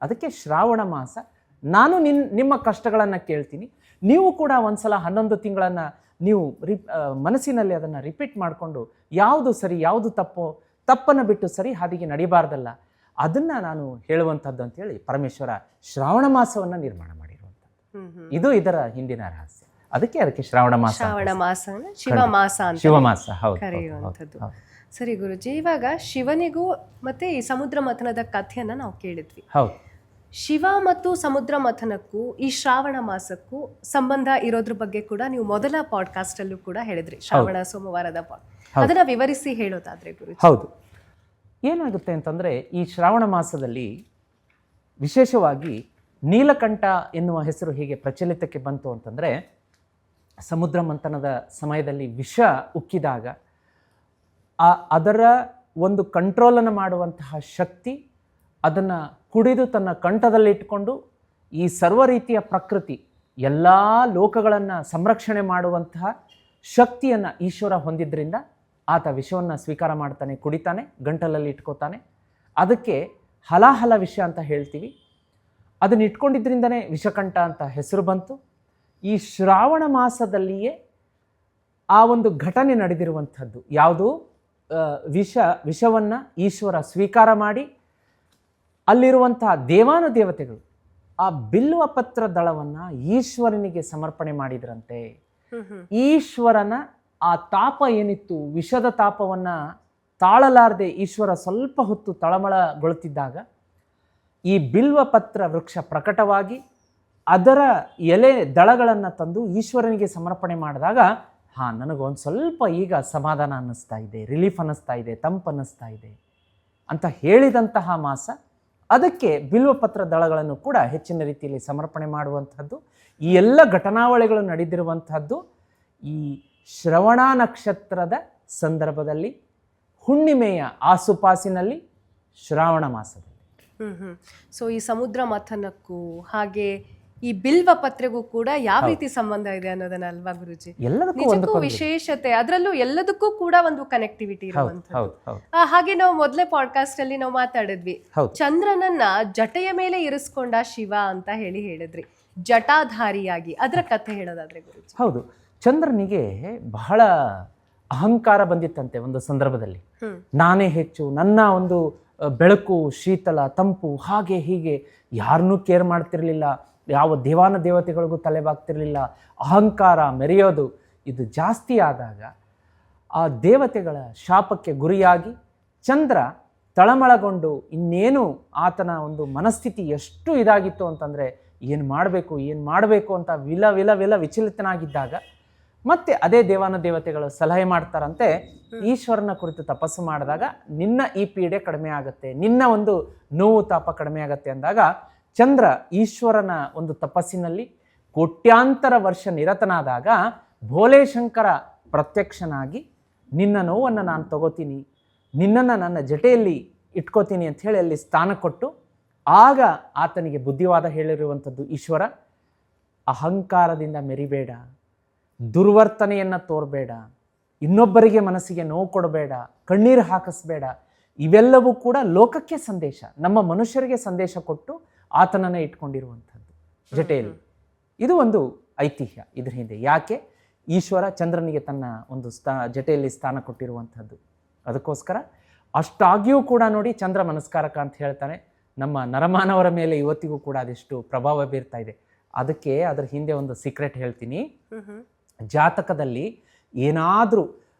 [SPEAKER 3] ಅದಕ್ಕೆ ಶ್ರಾವಣ ಮಾಸ ನಾನು ನಿಮ್ಮ ಕಷ್ಟಗಳನ್ನು ಕೇಳ್ತೀನಿ. ನೀವು ಕೂಡ ಒಂದ್ಸಲ 11 ತಿಂಗಳನ್ನು ನೀವು ಮನಸ್ಸಿನಲ್ಲಿ ಅದನ್ನು ರಿಪೀಟ್ ಮಾಡಿಕೊಂಡು ಯಾವುದು ಸರಿ ಯಾವುದು ತಪ್ಪನ್ನು ಬಿಟ್ಟು ಸರಿ ಹಾದಿಗೆ ನಡಿಬಾರ್ದಲ್ಲ, ಅದನ್ನು ನಾನು ಹೇಳುವಂಥದ್ದು ಅಂತೇಳಿ ಪರಮೇಶ್ವರ ಶ್ರಾವಣ ಮಾಸವನ್ನು ನಿರ್ಮಾಣ ಮಾಡಿರುವಂಥದ್ದು. ಇದು ಇದರ ಹಿಂದಿನ ರಹಸ್ಯ. ಅದಕ್ಕೆ ಶ್ರಾವಣ ಮಾಸ ಶಿವಮಾಸ
[SPEAKER 2] ಕರೆಯುವಂಥದ್ದು. ಸರಿ ಗುರುಜಿ, ಇವಾಗ ಶಿವನಿಗೂ ಮತ್ತೆ ಈ ಸಮುದ್ರ ಮಥನದ ಕಥೆಯನ್ನ ನಾವು ಕೇಳಿದ್ವಿ. ಶಿವ ಮತ್ತು ಸಮುದ್ರ ಮಥನಕ್ಕೂ ಈ ಶ್ರಾವಣ ಮಾಸಕ್ಕೂ ಸಂಬಂಧ ಇರೋದ್ರ ಬಗ್ಗೆ ಕೂಡ ನೀವು ಮೊದಲ ಪಾಡ್ಕಾಸ್ಟ್ ಅಲ್ಲೂ ಕೂಡ ಹೇಳಿದ್ರಿ, ಶ್ರಾವಣ ಸೋಮವಾರದ ಅದನ್ನ ವಿವರಿಸಿ ಹೇಳೋದಾದ್ರೆ ಗುರುಜಿ.
[SPEAKER 3] ಹೌದು, ಏನಾಗುತ್ತೆ ಅಂತಂದ್ರೆ ಈ ಶ್ರಾವಣ ಮಾಸದಲ್ಲಿ ವಿಶೇಷವಾಗಿ ನೀಲಕಂಠ ಎನ್ನುವ ಹೆಸರು ಹೇಗೆ ಪ್ರಚಲಿತಕ್ಕೆ ಬಂತು ಅಂತಂದ್ರೆ, ಸಮುದ್ರ ಮಂಥನದ ಸಮಯದಲ್ಲಿ ವಿಷ ಉಕ್ಕಿದಾಗ ಅದರ ಒಂದು ಕಂಟ್ರೋಲನ್ನು ಮಾಡುವಂತಹ ಶಕ್ತಿ ಅದನ್ನು ಕುಡಿದು ತನ್ನ ಕಂಠದಲ್ಲಿಟ್ಟುಕೊಂಡು ಈ ಸರ್ವ ರೀತಿಯ ಪ್ರಕೃತಿ ಎಲ್ಲ ಲೋಕಗಳನ್ನು ಸಂರಕ್ಷಣೆ ಮಾಡುವಂತಹ ಶಕ್ತಿಯನ್ನು ಈಶ್ವರ ಹೊಂದಿದ್ದರಿಂದ ಆತ ವಿಷವನ್ನು ಸ್ವೀಕಾರ ಮಾಡ್ತಾನೆ, ಕುಡಿತಾನೆ, ಗಂಟಲಲ್ಲಿ ಇಟ್ಕೋತಾನೆ. ಅದಕ್ಕೆ ಹಲಾಹಲ ವಿಷ ಅಂತ ಹೇಳ್ತೀವಿ. ಅದನ್ನು ಇಟ್ಕೊಂಡಿದ್ದರಿಂದನೇ ವಿಷಕಂಠ ಅಂತ ಹೆಸರು ಬಂತು. ಈ ಶ್ರಾವಣ ಮಾಸದಲ್ಲಿಯೇ ಆ ಒಂದು ಘಟನೆ ನಡೆದಿರುವಂಥದ್ದು. ಯಾವುದು? ವಿಷವನ್ನು ಈಶ್ವರ ಸ್ವೀಕಾರ ಮಾಡಿ ಅಲ್ಲಿರುವಂತಹ ದೇವಾನುದೇವತೆಗಳು ಆ ಬಿಲ್ವ ಪತ್ರ ದಳವನ್ನು ಈಶ್ವರನಿಗೆ ಸಮರ್ಪಣೆ ಮಾಡಿದ್ರಂತೆ. ಈಶ್ವರನ ಆ ತಾಪ ಏನಿತ್ತು, ವಿಷದ ತಾಪವನ್ನು ತಾಳಲಾರದೆ ಈಶ್ವರ ಸ್ವಲ್ಪ ಹೊತ್ತು ತಳಮಳಗೊಳ್ಳುತ್ತಿದ್ದಾಗ ಈ ಬಿಲ್ವ ಪತ್ರ ವೃಕ್ಷ ಪ್ರಕಟವಾಗಿ ಅದರ ಎಲೆ ದಳಗಳನ್ನು ತಂದು ಈಶ್ವರನಿಗೆ ಸಮರ್ಪಣೆ ಮಾಡಿದಾಗ ನನಗೊಂದು ಸ್ವಲ್ಪ ಈಗ ಸಮಾಧಾನ ಅನ್ನಿಸ್ತಾ ಇದೆ, ರಿಲೀಫ್ ಅನ್ನಿಸ್ತಾ ಇದೆ, ತಂಪು ಅನ್ನಿಸ್ತಾ ಇದೆ ಅಂತ ಹೇಳಿದಂತಹ ಮಾಸ. ಅದಕ್ಕೆ ಬಿಲ್ವಪತ್ರ ದಳಗಳನ್ನು ಕೂಡ ಹೆಚ್ಚಿನ ರೀತಿಯಲ್ಲಿ ಸಮರ್ಪಣೆ ಮಾಡುವಂಥದ್ದು. ಈ ಎಲ್ಲ ಘಟನಾವಳಿಗಳು ನಡೆದಿರುವಂಥದ್ದು ಈ ಶ್ರವಣ ನಕ್ಷತ್ರದ ಸಂದರ್ಭದಲ್ಲಿ ಹುಣ್ಣಿಮೆಯ ಆಸುಪಾಸಿನಲ್ಲಿ ಶ್ರಾವಣ ಮಾಸದಲ್ಲಿ.
[SPEAKER 2] ಸೊ ಈ ಸಮುದ್ರ ಮಥನಕ್ಕೂ ಹಾಗೆ ಈ ಬಿಲ್ವ ಪತ್ರೆಗೂ ಕೂಡ ಯಾವ ರೀತಿ ಸಂಬಂಧ ಇದೆ ಅನ್ನೋದನ್ನ ಅಲ್ವಾ ಗುರುಜಿ? ನಿಜಕ್ಕೂ ವಿಶೇಷತೆ, ಅದರಲ್ಲೂ ಎಲ್ಲದಕ್ಕೂ ಕೂಡ ಒಂದು ಕನೆಕ್ಟಿವಿಟಿ ಇರುವಂತದ್ದು. ಹಾಗೆ ನಾವು ಮೊದಲೇ ಪಾಡ್ಕಾಸ್ಟ್ ಅಲ್ಲಿ ನಾವು ಮಾತಾಡಿದ್ವಿ, ಚಂದ್ರನನ್ನ ಜಟೆಯ ಮೇಲೆ ಇರಿಸ್ಕೊಂಡ ಶಿವ ಅಂತ ಹೇಳಿದ್ರಿ, ಜಟಾಧಾರಿಯಾಗಿ. ಅದರ ಕಥೆ ಹೇಳೋದಾದ್ರೆ ಗುರುಜಿ?
[SPEAKER 3] ಹೌದು, ಚಂದ್ರನಿಗೆ ಬಹಳ ಅಹಂಕಾರ ಬಂದಿತ್ತಂತೆ ಒಂದು ಸಂದರ್ಭದಲ್ಲಿ. ನಾನೇ ಹೆಚ್ಚು, ನನ್ನ ಒಂದು ಬೆಳಕು, ಶೀತಲ, ತಂಪು, ಹಾಗೆ ಹೀಗೆ, ಯಾರನ್ನೂ ಕೇರ್ ಮಾಡ್ತಿರ್ಲಿಲ್ಲ, ಯಾವ ದೇವಾನ ದೇವತೆಗಳಿಗೂ ತಲೆಬಾಗ್ತಿರ್ಲಿಲ್ಲ. ಅಹಂಕಾರ ಮೆರೆಯೋದು ಇದು ಜಾಸ್ತಿ ಆದಾಗ ಆ ದೇವತೆಗಳ ಶಾಪಕ್ಕೆ ಗುರಿಯಾಗಿ ಚಂದ್ರ ತಳಮಳಗೊಂಡು ಇನ್ನೇನು ಆತನ ಒಂದು ಮನಸ್ಥಿತಿ ಎಷ್ಟು ಇದಾಗಿತ್ತು ಅಂತಂದರೆ ಏನು ಮಾಡಬೇಕು ಅಂತ ವಿಲ ವಿಚಲಿತನಾಗಿದ್ದಾಗ ಮತ್ತೆ ಅದೇ ದೇವಾನ ದೇವತೆಗಳು ಸಲಹೆ ಮಾಡ್ತಾರಂತೆ, ಈಶ್ವರನ ಕುರಿತು ತಪಸ್ಸು ಮಾಡಿದಾಗ ನಿನ್ನ ಈ ಪೀಡೆ ಕಡಿಮೆ ಆಗುತ್ತೆ, ನಿನ್ನ ಒಂದು ನೋವು ತಾಪ ಕಡಿಮೆ ಆಗುತ್ತೆ ಅಂದಾಗ ಚಂದ್ರ ಈಶ್ವರನ ಒಂದು ತಪಸ್ಸಿನಲ್ಲಿ ಕೋಟ್ಯಾಂತರ ವರ್ಷ ನಿರತನಾದಾಗ ಭೋಲೇಶಂಕರ ಪ್ರತ್ಯಕ್ಷನಾಗಿ ನಿನ್ನ ನೋವನ್ನು ನಾನು ತಗೋತೀನಿ, ನಿನ್ನನ್ನು ನನ್ನ ಜಟೆಯಲ್ಲಿ ಇಟ್ಕೋತೀನಿ ಅಂತ ಹೇಳಿ ಅಲ್ಲಿ ಸ್ಥಾನ ಕೊಟ್ಟು ಆಗ ಆತನಿಗೆ ಬುದ್ಧಿವಾದ ಹೇಳಿರುವಂಥದ್ದು ಈಶ್ವರ, ಅಹಂಕಾರದಿಂದ ಮೆರಿಬೇಡ, ದುರ್ವರ್ತನೆಯನ್ನು ತೋರಬೇಡ, ಇನ್ನೊಬ್ಬರಿಗೆ ಮನಸ್ಸಿಗೆ ನೋವು ಕೊಡಬೇಡ, ಕಣ್ಣೀರು ಹಾಕಿಸ್ಬೇಡ. ಇವೆಲ್ಲವೂ ಕೂಡ ಲೋಕಕ್ಕೆ ಸಂದೇಶ, ನಮ್ಮ ಮನುಷ್ಯರಿಗೆ ಸಂದೇಶ ಕೊಟ್ಟು ಆತನನ್ನೇ ಇಟ್ಕೊಂಡಿರುವಂಥದ್ದು ಜಟೆಯಲ್ಲಿ. ಇದು ಒಂದು ಐತಿಹ್ಯ ಇದ್ರ ಹಿಂದೆ. ಯಾಕೆ ಈಶ್ವರ ಚಂದ್ರನಿಗೆ ತನ್ನ ಒಂದು ಜಟೆಯಲ್ಲಿ ಸ್ಥಾನ ಕೊಟ್ಟಿರುವಂಥದ್ದು. ಅದಕ್ಕೋಸ್ಕರ ಅಷ್ಟಾಗಿಯೂ ಕೂಡ ನೋಡಿ ಚಂದ್ರ ಮನಸ್ಕಾರಕ ಅಂತ ಹೇಳ್ತಾನೆ. ನಮ್ಮ ನರಮಾನವರ ಮೇಲೆ ಇವತ್ತಿಗೂ ಕೂಡ ಅದೆಷ್ಟು ಪ್ರಭಾವ ಬೀರ್ತಾ ಇದೆ. ಅದಕ್ಕೆ ಅದ್ರ ಹಿಂದೆ ಒಂದು ಸೀಕ್ರೆಟ್ ಹೇಳ್ತೀನಿ. ಜಾತಕದಲ್ಲಿ ಏನಾದರೂ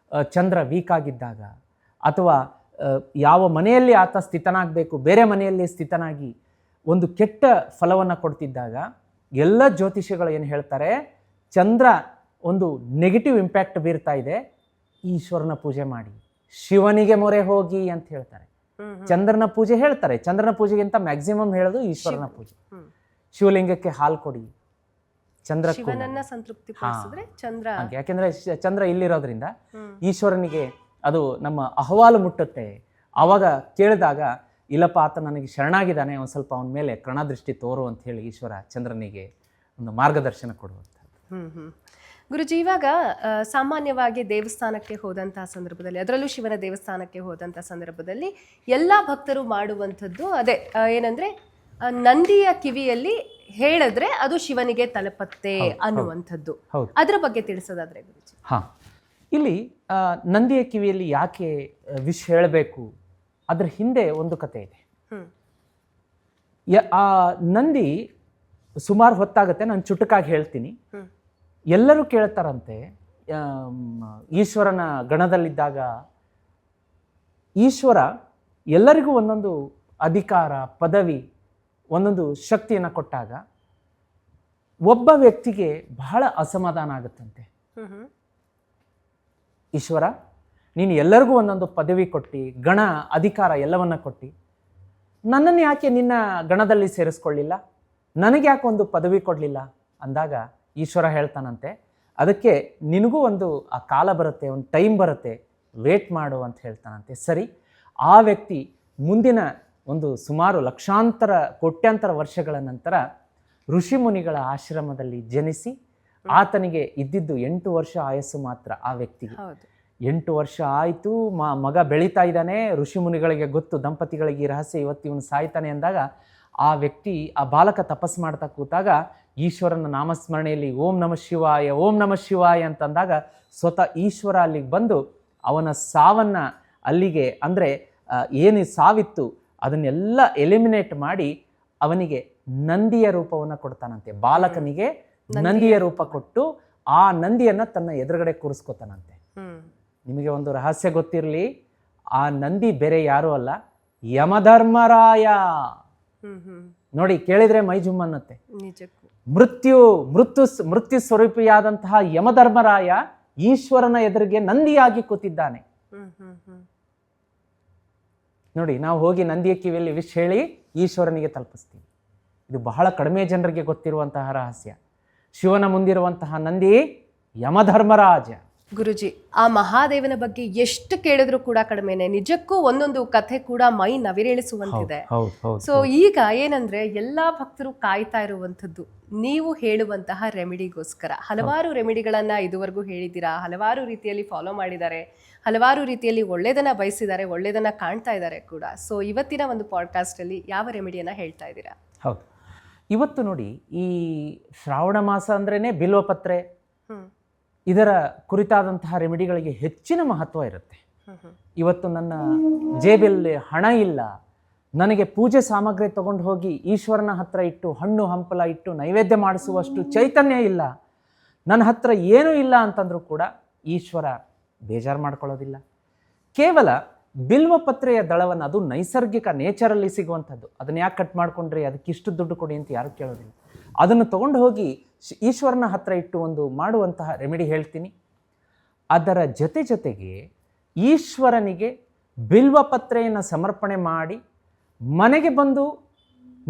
[SPEAKER 3] ಚಂದ್ರ ವೀಕ್ ಆಗಿದ್ದಾಗ ಅಥವಾ ಯಾವ ಮನೆಯಲ್ಲಿ ಆತ ಸ್ಥಿತನಾಗಬೇಕು ಬೇರೆ ಮನೆಯಲ್ಲಿ ಸ್ಥಿತನಾಗಿ ಒಂದು ಕೆಟ್ಟ ಫಲವನ್ನು ಕೊಡ್ತಿದ್ದಾಗ ಎಲ್ಲ ಜ್ಯೋತಿಷಿಗಳು ಏನು ಹೇಳ್ತಾರೆ, ಚಂದ್ರ ಒಂದು ನೆಗೆಟಿವ್ ಇಂಪ್ಯಾಕ್ಟ್ ಬೀರ್ತಾ ಇದೆ, ಈಶ್ವರನ ಪೂಜೆ ಮಾಡಿ, ಶಿವನಿಗೆ ಮೊರೆ ಹೋಗಿ ಅಂತ ಹೇಳ್ತಾರೆ. ಚಂದ್ರನ ಪೂಜೆ ಹೇಳ್ತಾರೆ, ಚಂದ್ರನ ಪೂಜೆಗಿಂತ ಮ್ಯಾಕ್ಸಿಮಮ್ ಹೇಳೋದು ಈಶ್ವರನ ಪೂಜೆ. ಶಿವಲಿಂಗಕ್ಕೆ ಹಾಲು ಕೊಡಿ, ಚಂದ್ರ
[SPEAKER 2] ಸಂತೃಪ್ತಿ
[SPEAKER 3] ಯಾಕೆಂದ್ರೆ ಚಂದ್ರ ಇಲ್ಲಿರೋದ್ರಿಂದ ಈಶ್ವರನಿಗೆ ಅದು ನಮ್ಮ ಅಹವಾಲು ಮುಟ್ಟುತ್ತೆ. ಆವಾಗ ಕೇಳಿದಾಗ ಇಲ್ಲಪ್ಪ ಆತ ನನಗೆ ಶರಣಾಗಿದ್ದಾನೆ, ಒಂದು ಸ್ವಲ್ಪ ಅವನ ಮೇಲೆ ಕರ್ಣದೃಷ್ಟಿ ತೋರು ಅಂತ ಹೇಳಿ ಈಶ್ವರ ಚಂದ್ರನಿಗೆ ಒಂದು ಮಾರ್ಗದರ್ಶನ ಕೊಡುವಂಥದ್ದು.
[SPEAKER 2] ಗುರುಜಿ, ಇವಾಗ ಸಾಮಾನ್ಯವಾಗಿ ದೇವಸ್ಥಾನಕ್ಕೆ ಹೋದಂತಹ ಸಂದರ್ಭದಲ್ಲಿ, ಅದರಲ್ಲೂ ಶಿವನ ದೇವಸ್ಥಾನಕ್ಕೆ ಹೋದಂತಹ ಸಂದರ್ಭದಲ್ಲಿ ಎಲ್ಲ ಭಕ್ತರು ಮಾಡುವಂಥದ್ದು ಅದೇ ಏನಂದ್ರೆ ನಂದಿಯ ಕಿವಿಯಲ್ಲಿ ಹೇಳಿದ್ರೆ ಅದು ಶಿವನಿಗೆ ತಲುಪತ್ತೆ ಅನ್ನುವಂಥದ್ದು. ಅದರ ಬಗ್ಗೆ ತಿಳಿಸೋದಾದ್ರೆ ಗುರುಜಿ?
[SPEAKER 3] ಇಲ್ಲಿ ನಂದಿಯ ಕಿವಿಯಲ್ಲಿ ಯಾಕೆ ವಿಷ್ ಹೇಳಬೇಕು, ಅದ್ರ ಹಿಂದೆ ಒಂದು ಕತೆ ಇದೆ. ಆ ನಂದಿ ಸುಮಾರು ಹೊತ್ತಾಗತ್ತೆ, ನಾನು ಚುಟುಕಾಗಿ ಹೇಳ್ತೀನಿ. ಎಲ್ಲರೂ ಕೇಳ್ತಾರಂತೆ, ಈಶ್ವರನ ಗಣದಲ್ಲಿದ್ದಾಗ ಈಶ್ವರ ಎಲ್ಲರಿಗೂ ಒಂದೊಂದು ಅಧಿಕಾರ, ಪದವಿ, ಒಂದೊಂದು ಶಕ್ತಿಯನ್ನು ಕೊಟ್ಟಾಗ ಒಬ್ಬ ವ್ಯಕ್ತಿಗೆ ಬಹಳ ಅಸಮಾಧಾನ ಆಗುತ್ತಂತೆ. ಈಶ್ವರ, ನೀನು ಎಲ್ಲರಿಗೂ ಒಂದೊಂದು ಪದವಿ ಕೊಟ್ಟು, ಗಣ, ಅಧಿಕಾರ ಎಲ್ಲವನ್ನ ಕೊಟ್ಟು, ನನ್ನನ್ನು ಯಾಕೆ ನಿನ್ನ ಗಣದಲ್ಲಿ ಸೇರಿಸ್ಕೊಳ್ಳಿಲ್ಲ, ನನಗೆ ಯಾಕೆ ಒಂದು ಪದವಿ ಕೊಡಲಿಲ್ಲ ಅಂದಾಗ ಈಶ್ವರ ಹೇಳ್ತಾನಂತೆ, ಅದಕ್ಕೆ ನಿನಗೂ ಒಂದು ಆ ಕಾಲ ಬರುತ್ತೆ, ಒಂದು ಟೈಮ್ ಬರುತ್ತೆ, ವೇಟ್ ಮಾಡು ಅಂತ ಹೇಳ್ತಾನಂತೆ. ಸರಿ, ಆ ವ್ಯಕ್ತಿ ಮುಂದಿನ ಒಂದು ಸುಮಾರು ಲಕ್ಷಾಂತರ ಕೋಟ್ಯಾಂತರ ವರ್ಷಗಳ ನಂತರ ಋಷಿ ಮುನಿಗಳ ಆಶ್ರಮದಲ್ಲಿ ಜನಿಸಿ, ಆತನಿಗೆ ಇದ್ದಿದ್ದು 8 ವರ್ಷ ಆಯಸ್ಸು ಮಾತ್ರ ಆ ವ್ಯಕ್ತಿಗೆ. 8 ವರ್ಷ ಆಯಿತು, ಮಗ ಬೆಳೀತಾ ಇದ್ದಾನೆ, ಋಷಿ ಮುನಿಗಳಿಗೆ ಗೊತ್ತು, ದಂಪತಿಗಳಿಗೆ ಈ ರಹಸ್ಯ, ಇವತ್ತು ಇವನು ಸಾಯ್ತಾನೆ ಅಂದಾಗ ಆ ವ್ಯಕ್ತಿ, ಆ ಬಾಲಕ ತಪಸ್ಸು ಮಾಡ್ತಾ ಕೂತಾಗ ಈಶ್ವರನ ನಾಮಸ್ಮರಣೆಯಲ್ಲಿ ಓಂ ನಮಃ ಶಿವಾಯ, ಓಂ ನಮಃ ಶಿವಾಯ ಅಂತಂದಾಗ ಸ್ವತಃ ಈಶ್ವರ ಅಲ್ಲಿಗೆ ಬಂದು ಅವನ ಸಾವನ್ನು ಅಲ್ಲಿಗೆ, ಅಂದರೆ ಏನು ಸಾವಿತ್ತು ಅದನ್ನೆಲ್ಲ ಎಲಿಮಿನೇಟ್ ಮಾಡಿ ಅವನಿಗೆ ನಂದಿಯ ರೂಪವನ್ನು ಕೊಡ್ತಾನಂತೆ. ಬಾಲಕನಿಗೆ ನಂದಿಯ ರೂಪ ಕೊಟ್ಟು ಆ ನಂದಿಯನ್ನ ತನ್ನ ಎದುರುಗಡೆ ಕೂರಿಸ್ಕೊತಾನಂತೆ. ನಿಮಗೆ ಒಂದು ರಹಸ್ಯ ಗೊತ್ತಿರಲಿ, ಆ ನಂದಿ ಬೇರೆ ಯಾರು ಅಲ್ಲ, ಯಮಧರ್ಮರಾಯ. ನೋಡಿ, ಕೇಳಿದ್ರೆ ಮೈ ಜುಮ್ ಅನ್ನತ್ತೆ. ಮೃತ್ಯು ಸ್ವರೂಪಿಯಾದಂತಹ ಯಮಧರ್ಮರಾಯ ಈಶ್ವರನ ಎದುರಿಗೆ ನಂದಿಯಾಗಿ ಕೂತಿದ್ದಾನೆ. ನೋಡಿ, ನಾವು ಹೋಗಿ ನಂದಿಯ ಕಿವಿಯಲ್ಲಿ ವಿಷ್ ಹೇಳಿ ಈಶ್ವರನಿಗೆ ತಲುಪಿಸ್ತೀವಿ. ಇದು ಬಹಳ ಕಡಿಮೆ ಜನರಿಗೆ ಗೊತ್ತಿರುವಂತಹ ರಹಸ್ಯ. ಶಿವನ ಮುಂದಿರುವಂತಹ ನಂದಿ ಯಮಧರ್ಮರಾಜ.
[SPEAKER 2] ಗುರುಜಿ, ಆ ಮಹಾದೇವನ ಬಗ್ಗೆ ಎಷ್ಟು ಕೇಳಿದ್ರು ಕೂಡ ಕಡಿಮೆನೆ. ನಿಜಕ್ಕೂ ಒಂದೊಂದು ಕಥೆ ಕೂಡ ಮೈ ನವಿರೇಳಿಸುವಂತಿದೆ. ಸೊ ಈಗ ಏನಂದ್ರೆ ಎಲ್ಲಾ ಭಕ್ತರು ಕಾಯ್ತಾ ಇರುವಂತದ್ದು ನೀವು ಹೇಳುವಂತಹ ರೆಮಿಡಿಗೋಸ್ಕರ. ಹಲವಾರು ರೆಮಿಡಿಗಳನ್ನ ಇದುವರೆಗೂ ಹೇಳಿದ್ದೀರಾ, ಹಲವಾರು ರೀತಿಯಲ್ಲಿ ಫಾಲೋ ಮಾಡಿದ್ದಾರೆ, ಹಲವಾರು ರೀತಿಯಲ್ಲಿ ಒಳ್ಳೇದನ್ನ ಬಯಸಿದ್ದಾರೆ, ಒಳ್ಳೇದನ್ನ ಕಾಣ್ತಾ ಇದ್ದಾರೆ ಕೂಡ. ಸೊ ಇವತ್ತಿನ ಒಂದು ಪಾಡ್ಕಾಸ್ಟ್ ಅಲ್ಲಿ ಯಾವ ರೆಮಿಡಿಯನ್ನ ಹೇಳ್ತಾ ಇದ್ದೀರಾ?
[SPEAKER 3] ಹೌದು, ಇವತ್ತು ನೋಡಿ, ಈ ಶ್ರಾವಣ ಮಾಸ ಅಂದ್ರೇನೆ ಬಿಲ್ವಪತ್ರೆ, ಇದರ ಕುರಿತಾದಂತಹ ರೆಮಿಡಿಗಳಿಗೆ ಹೆಚ್ಚಿನ ಮಹತ್ವ ಇರುತ್ತೆ. ಇವತ್ತು ನನ್ನ ಜೇಬಲ್ಲಿ ಹಣ ಇಲ್ಲ, ನನಗೆ ಪೂಜೆ ಸಾಮಗ್ರಿ ತಗೊಂಡು ಹೋಗಿ ಈಶ್ವರನ ಹತ್ರ ಇಟ್ಟು ಹಣ್ಣು ಹಂಪಲ ಇಟ್ಟು ನೈವೇದ್ಯ ಮಾಡಿಸುವಷ್ಟು ಚೈತನ್ಯ ಇಲ್ಲ, ನನ್ನ ಹತ್ರ ಏನೂ ಇಲ್ಲ ಅಂತಂದ್ರೂ ಕೂಡ ಈಶ್ವರ ಬೇಜಾರು ಮಾಡ್ಕೊಳ್ಳೋದಿಲ್ಲ. ಕೇವಲ ಬಿಲ್ವಪತ್ರೆಯ ದಳವನ್ನು, ಅದು ನೈಸರ್ಗಿಕ ನೇಚರಲ್ಲಿ ಸಿಗುವಂಥದ್ದು, ಅದನ್ನ ಯಾಕೆ ಕಟ್ ಮಾಡ್ಕೊಂಡ್ರಿ, ಅದಕ್ಕೆ ಇಷ್ಟು ದುಡ್ಡು ಕೊಡಿ ಅಂತ ಯಾರು ಕೇಳೋದಿಲ್ಲ. ಅದನ್ನು ತಗೊಂಡು ಹೋಗಿ ಈಶ್ವರನ ಹತ್ರ ಇಟ್ಟು ಒಂದು ಮಾಡುವಂತಹ ರೆಮಿಡಿ ಹೇಳ್ತೀನಿ. ಅದರ ಜೊತೆಗೆ ಈಶ್ವರನಿಗೆ ಬಿಲ್ವಪತ್ರೆಯನ್ನು ಸಮರ್ಪಣೆ ಮಾಡಿ ಮನೆಗೆ ಬಂದು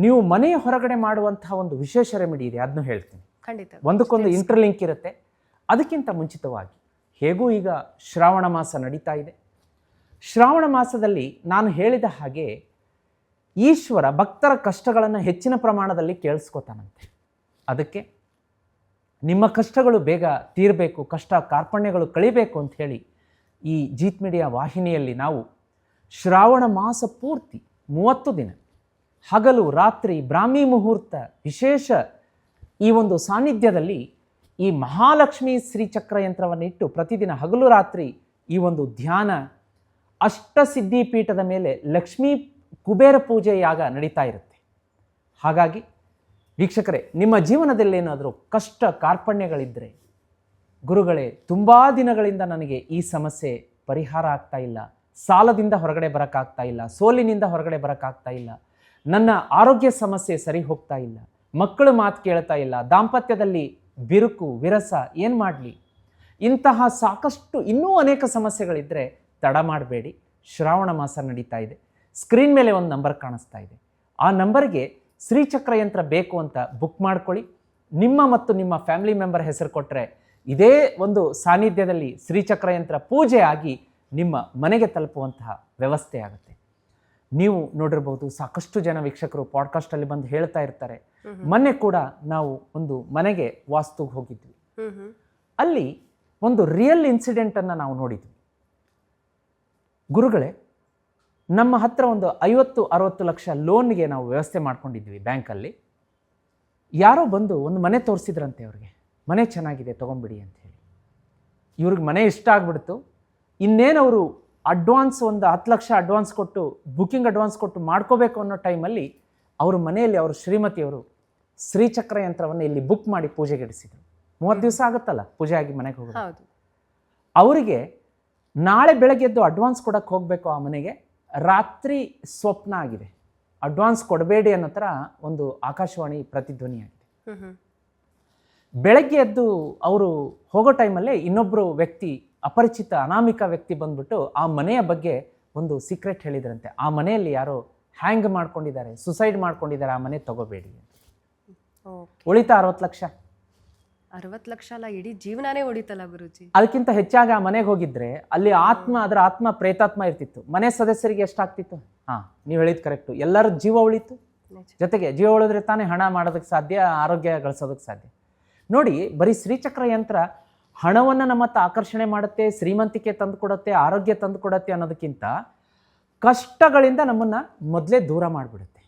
[SPEAKER 3] ನೀವು ಮನೆಯ ಹೊರಗಡೆ ಮಾಡುವಂತಹ ಒಂದು ವಿಶೇಷ ರೆಮಿಡಿ ಇದೆ, ಅದನ್ನು ಹೇಳ್ತೀನಿ.
[SPEAKER 2] ಖಂಡಿತ,
[SPEAKER 3] ಒಂದಕ್ಕೊಂದು ಇಂಟರ್ಲಿಂಕ್ ಇರುತ್ತೆ. ಅದಕ್ಕಿಂತ ಮುಂಚಿತವಾಗಿ, ಹೇಗೂ ಈಗ ಶ್ರಾವಣ ಮಾಸ ನಡೀತಾ ಇದೆ. ಶ್ರಾವಣ ಮಾಸದಲ್ಲಿ ನಾನು ಹೇಳಿದ ಹಾಗೆ ಈಶ್ವರ ಭಕ್ತರ ಕಷ್ಟಗಳನ್ನು ಹೆಚ್ಚಿನ ಪ್ರಮಾಣದಲ್ಲಿ ಕೇಳಿಸ್ಕೊತಾನಂತೆ. ಅದಕ್ಕೆ ನಿಮ್ಮ ಕಷ್ಟಗಳು ಬೇಗ ತೀರಬೇಕು, ಕಷ್ಟ ಕಾರ್ಪಣ್ಯಗಳು ಕಳಿಬೇಕು ಅಂತ ಹೇಳಿ ಈ ಜೀತ್ ಮೀಡಿಯಾ ವಾಹಿನಿಯಲ್ಲಿ ನಾವು ಶ್ರಾವಣ ಮಾಸ ಪೂರ್ತಿ 30 ದಿನ ಹಗಲು ರಾತ್ರಿ ಬ್ರಾಹ್ಮಿ ಮುಹೂರ್ತ ವಿಶೇಷ ಈ ಒಂದು ಸಾನ್ನಿಧ್ಯದಲ್ಲಿ ಈ ಮಹಾಲಕ್ಷ್ಮಿ ಶ್ರೀಚಕ್ರ ಯಂತ್ರವನ್ನು ಇಟ್ಟು ಪ್ರತಿದಿನ ಹಗಲು ರಾತ್ರಿ ಈ ಒಂದು ಧ್ಯಾನ, ಅಷ್ಟಸಿದ್ಧಿ ಪೀಠದ ಮೇಲೆ ಲಕ್ಷ್ಮೀ ಕುಬೇರ ಪೂಜೆ ಯಾಗ ನಡೀತಾ ಇರುತ್ತೆ. ಹಾಗಾಗಿ ವೀಕ್ಷಕರೇ, ನಿಮ್ಮ ಜೀವನದಲ್ಲಿ ಏನಾದರೂ ಕಷ್ಟ ಕಾರ್ಪಣ್ಯಗಳಿದ್ದರೆ, ಗುರುಗಳೇ ತುಂಬ ದಿನಗಳಿಂದ ನನಗೆ ಈ ಸಮಸ್ಯೆ ಪರಿಹಾರ ಆಗ್ತಾ ಇಲ್ಲ, ಸಾಲದಿಂದ ಹೊರಗಡೆ ಬರೋಕ್ಕಾಗ್ತಾ ಇಲ್ಲ, ಸೋಲಿನಿಂದ ಹೊರಗಡೆ ಬರೋಕ್ಕಾಗ್ತಾ ಇಲ್ಲ, ನನ್ನ ಆರೋಗ್ಯ ಸಮಸ್ಯೆ ಸರಿ ಹೋಗ್ತಾ ಇಲ್ಲ, ಮಕ್ಕಳು ಮಾತು ಕೇಳ್ತಾ ಇಲ್ಲ, ದಾಂಪತ್ಯದಲ್ಲಿ ಬಿರುಕು ವಿರಸ, ಏನು ಮಾಡಲಿ, ಇಂತಹ ಸಾಕಷ್ಟು ಇನ್ನೂ ಅನೇಕ ಸಮಸ್ಯೆಗಳಿದ್ದರೆ ತಡ ಮಾಡಬೇಡಿ. ಶ್ರಾವಣ ಮಾಸ ನಡೀತಾ ಇದೆ. ಸ್ಕ್ರೀನ್ ಮೇಲೆ ಒಂದು ನಂಬರ್ ಕಾಣಿಸ್ತಾ ಇದೆ. ಆ ನಂಬರ್ಗೆ ಶ್ರೀಚಕ್ರ ಯಂತ್ರ ಬೇಕು ಅಂತ ಬುಕ್ ಮಾಡ್ಕೊಳ್ಳಿ. ನಿಮ್ಮ ಮತ್ತು ನಿಮ್ಮ ಫ್ಯಾಮಿಲಿ ಮೆಂಬರ್ ಹೆಸರು ಕೊಟ್ಟರೆ ಇದೇ ಒಂದು ಸಾನ್ನಿಧ್ಯದಲ್ಲಿ ಶ್ರೀಚಕ್ರ ಯಂತ್ರ ಪೂಜೆ ಆಗಿ ನಿಮ್ಮ ಮನೆಗೆ ತಲುಪುವಂತಹ ವ್ಯವಸ್ಥೆ ಆಗುತ್ತೆ. ನೀವು ನೋಡಿರ್ಬೋದು, ಸಾಕಷ್ಟು ಜನ ವೀಕ್ಷಕರು ಪಾಡ್ಕಾಸ್ಟಲ್ಲಿ ಬಂದು ಹೇಳ್ತಾ ಇರ್ತಾರೆ. ಮೊನ್ನೆ ಕೂಡ ನಾವು ಒಂದು ಮನೆಗೆ ವಾಸ್ತುಗೆ ಹೋಗಿದ್ವಿ. ಅಲ್ಲಿ ಒಂದು ರಿಯಲ್ ಇನ್ಸಿಡೆಂಟನ್ನು ನಾವು ನೋಡಿದ್ವಿ. ಗುರುಗಳೇ, ನಮ್ಮ ಹತ್ರ ಒಂದು 50-60 ಲಕ್ಷ ಲೋನ್ಗೆ ನಾವು ವ್ಯವಸ್ಥೆ ಮಾಡ್ಕೊಂಡಿದ್ವಿ ಬ್ಯಾಂಕಲ್ಲಿ. ಯಾರೋ ಬಂದು ಒಂದು ಮನೆ ತೋರಿಸಿದ್ರಂತೆ ಅವ್ರಿಗೆ, ಮನೆ ಚೆನ್ನಾಗಿದೆ ತೊಗೊಂಬಿಡಿ ಅಂತ ಹೇಳಿ. ಇವ್ರಿಗೆ ಮನೆ ಇಷ್ಟ ಆಗ್ಬಿಡ್ತು. ಇನ್ನೇನವರು ಅಡ್ವಾನ್ಸ್ ಒಂದು 10 ಲಕ್ಷ ಅಡ್ವಾನ್ಸ್ ಕೊಟ್ಟು, ಬುಕ್ಕಿಂಗ್ ಅಡ್ವಾನ್ಸ್ ಕೊಟ್ಟು ಮಾಡ್ಕೋಬೇಕು ಅನ್ನೋ ಟೈಮಲ್ಲಿ ಅವ್ರ ಮನೆಯಲ್ಲಿ ಅವ್ರ ಶ್ರೀಮತಿಯವರು ಶ್ರೀಚಕ್ರ ಯಂತ್ರವನ್ನು ಇಲ್ಲಿ ಬುಕ್ ಮಾಡಿ ಪೂಜೆಗೆಡಿಸಿದ್ರು. 30 ದಿವಸ ಆಗುತ್ತಲ್ಲ ಪೂಜೆ ಆಗಿ ಮನೆಗೆ ಹೋಗೋದು. ಅವರಿಗೆ ನಾಳೆ ಬೆಳಗ್ಗೆದ್ದು ಅಡ್ವಾನ್ಸ್ ಕೊಡಕ್ಕೆ ಹೋಗಬೇಕು ಆ ಮನೆಗೆ. ರಾತ್ರಿ ಸ್ವಪ್ನ ಆಗಿದೆ, ಅಡ್ವಾನ್ಸ್ ಕೊಡಬೇಡಿ ಅನ್ನೋ ಥರ ಒಂದು ಆಕಾಶವಾಣಿ ಪ್ರತಿಧ್ವನಿಯಾಗಿದೆ. ಬೆಳಗ್ಗೆ ಎದ್ದು ಅವರು ಹೋಗೋ ಟೈಮಲ್ಲೇ ಇನ್ನೊಬ್ಬರು ವ್ಯಕ್ತಿ, ಅಪರಿಚಿತ ಅನಾಮಿಕ ವ್ಯಕ್ತಿ ಬಂದ್ಬಿಟ್ಟು ಆ ಮನೆಯ ಬಗ್ಗೆ ಒಂದು ಸೀಕ್ರೆಟ್ ಹೇಳಿದ್ರಂತೆ. ಆ ಮನೆಯಲ್ಲಿ ಯಾರೋ ಹ್ಯಾಂಗ್ ಮಾಡ್ಕೊಂಡಿದ್ದಾರೆ, ಸುಸೈಡ್ ಮಾಡ್ಕೊಂಡಿದ್ದಾರೆ, ಆ ಮನೆ ತಗೋಬೇಡಿ. ಉಳಿತಾ 60 ಲಕ್ಷ.
[SPEAKER 2] 60 ಲಕ್ಷ ಅಲ್ಲ, ಇಡೀ ಜೀವನಾನೇ ಉಳಿತಲ್ಲ ಗುರುಜಿ.
[SPEAKER 3] ಅದಕ್ಕಿಂತ ಹೆಚ್ಚಾಗಿ ಆ ಮನೆಗೆ ಹೋಗಿದ್ರೆ ಅಲ್ಲಿ ಅದರ ಆತ್ಮ ಪ್ರೇತಾತ್ಮ ಇರ್ತಿತ್ತು. ಮನೆ ಸದಸ್ಯರಿಗೆ ಎಷ್ಟಾಗ್ತಿತ್ತು? ನೀವು ಹೇಳಿದ್ ಕರೆಕ್ಟು. ಎಲ್ಲರ ಜೀವ ಉಳಿತು. ಜೊತೆಗೆ ಜೀವ ಉಳಿದ್ರೆ ತಾನೇ ಹಣ ಮಾಡೋದಕ್ಕೆ ಸಾಧ್ಯ, ಆರೋಗ್ಯ ಗಳಿಸೋದಕ್ಕೆ ಸಾಧ್ಯ. ನೋಡಿ, ಬರೀ ಶ್ರೀಚಕ್ರ ಯಂತ್ರ ಹಣವನ್ನು ನಮ್ಮ ಹತ್ರ ಆಕರ್ಷಣೆ ಮಾಡುತ್ತೆ, ಶ್ರೀಮಂತಿಕೆ ತಂದು ಕೊಡುತ್ತೆ, ಆರೋಗ್ಯ ತಂದು ಕೊಡುತ್ತೆ ಅನ್ನೋದಕ್ಕಿಂತ ಕಷ್ಟಗಳಿಂದ ನಮ್ಮನ್ನು ಮೊದಲೇ ದೂರ ಮಾಡಿಬಿಡುತ್ತೆ.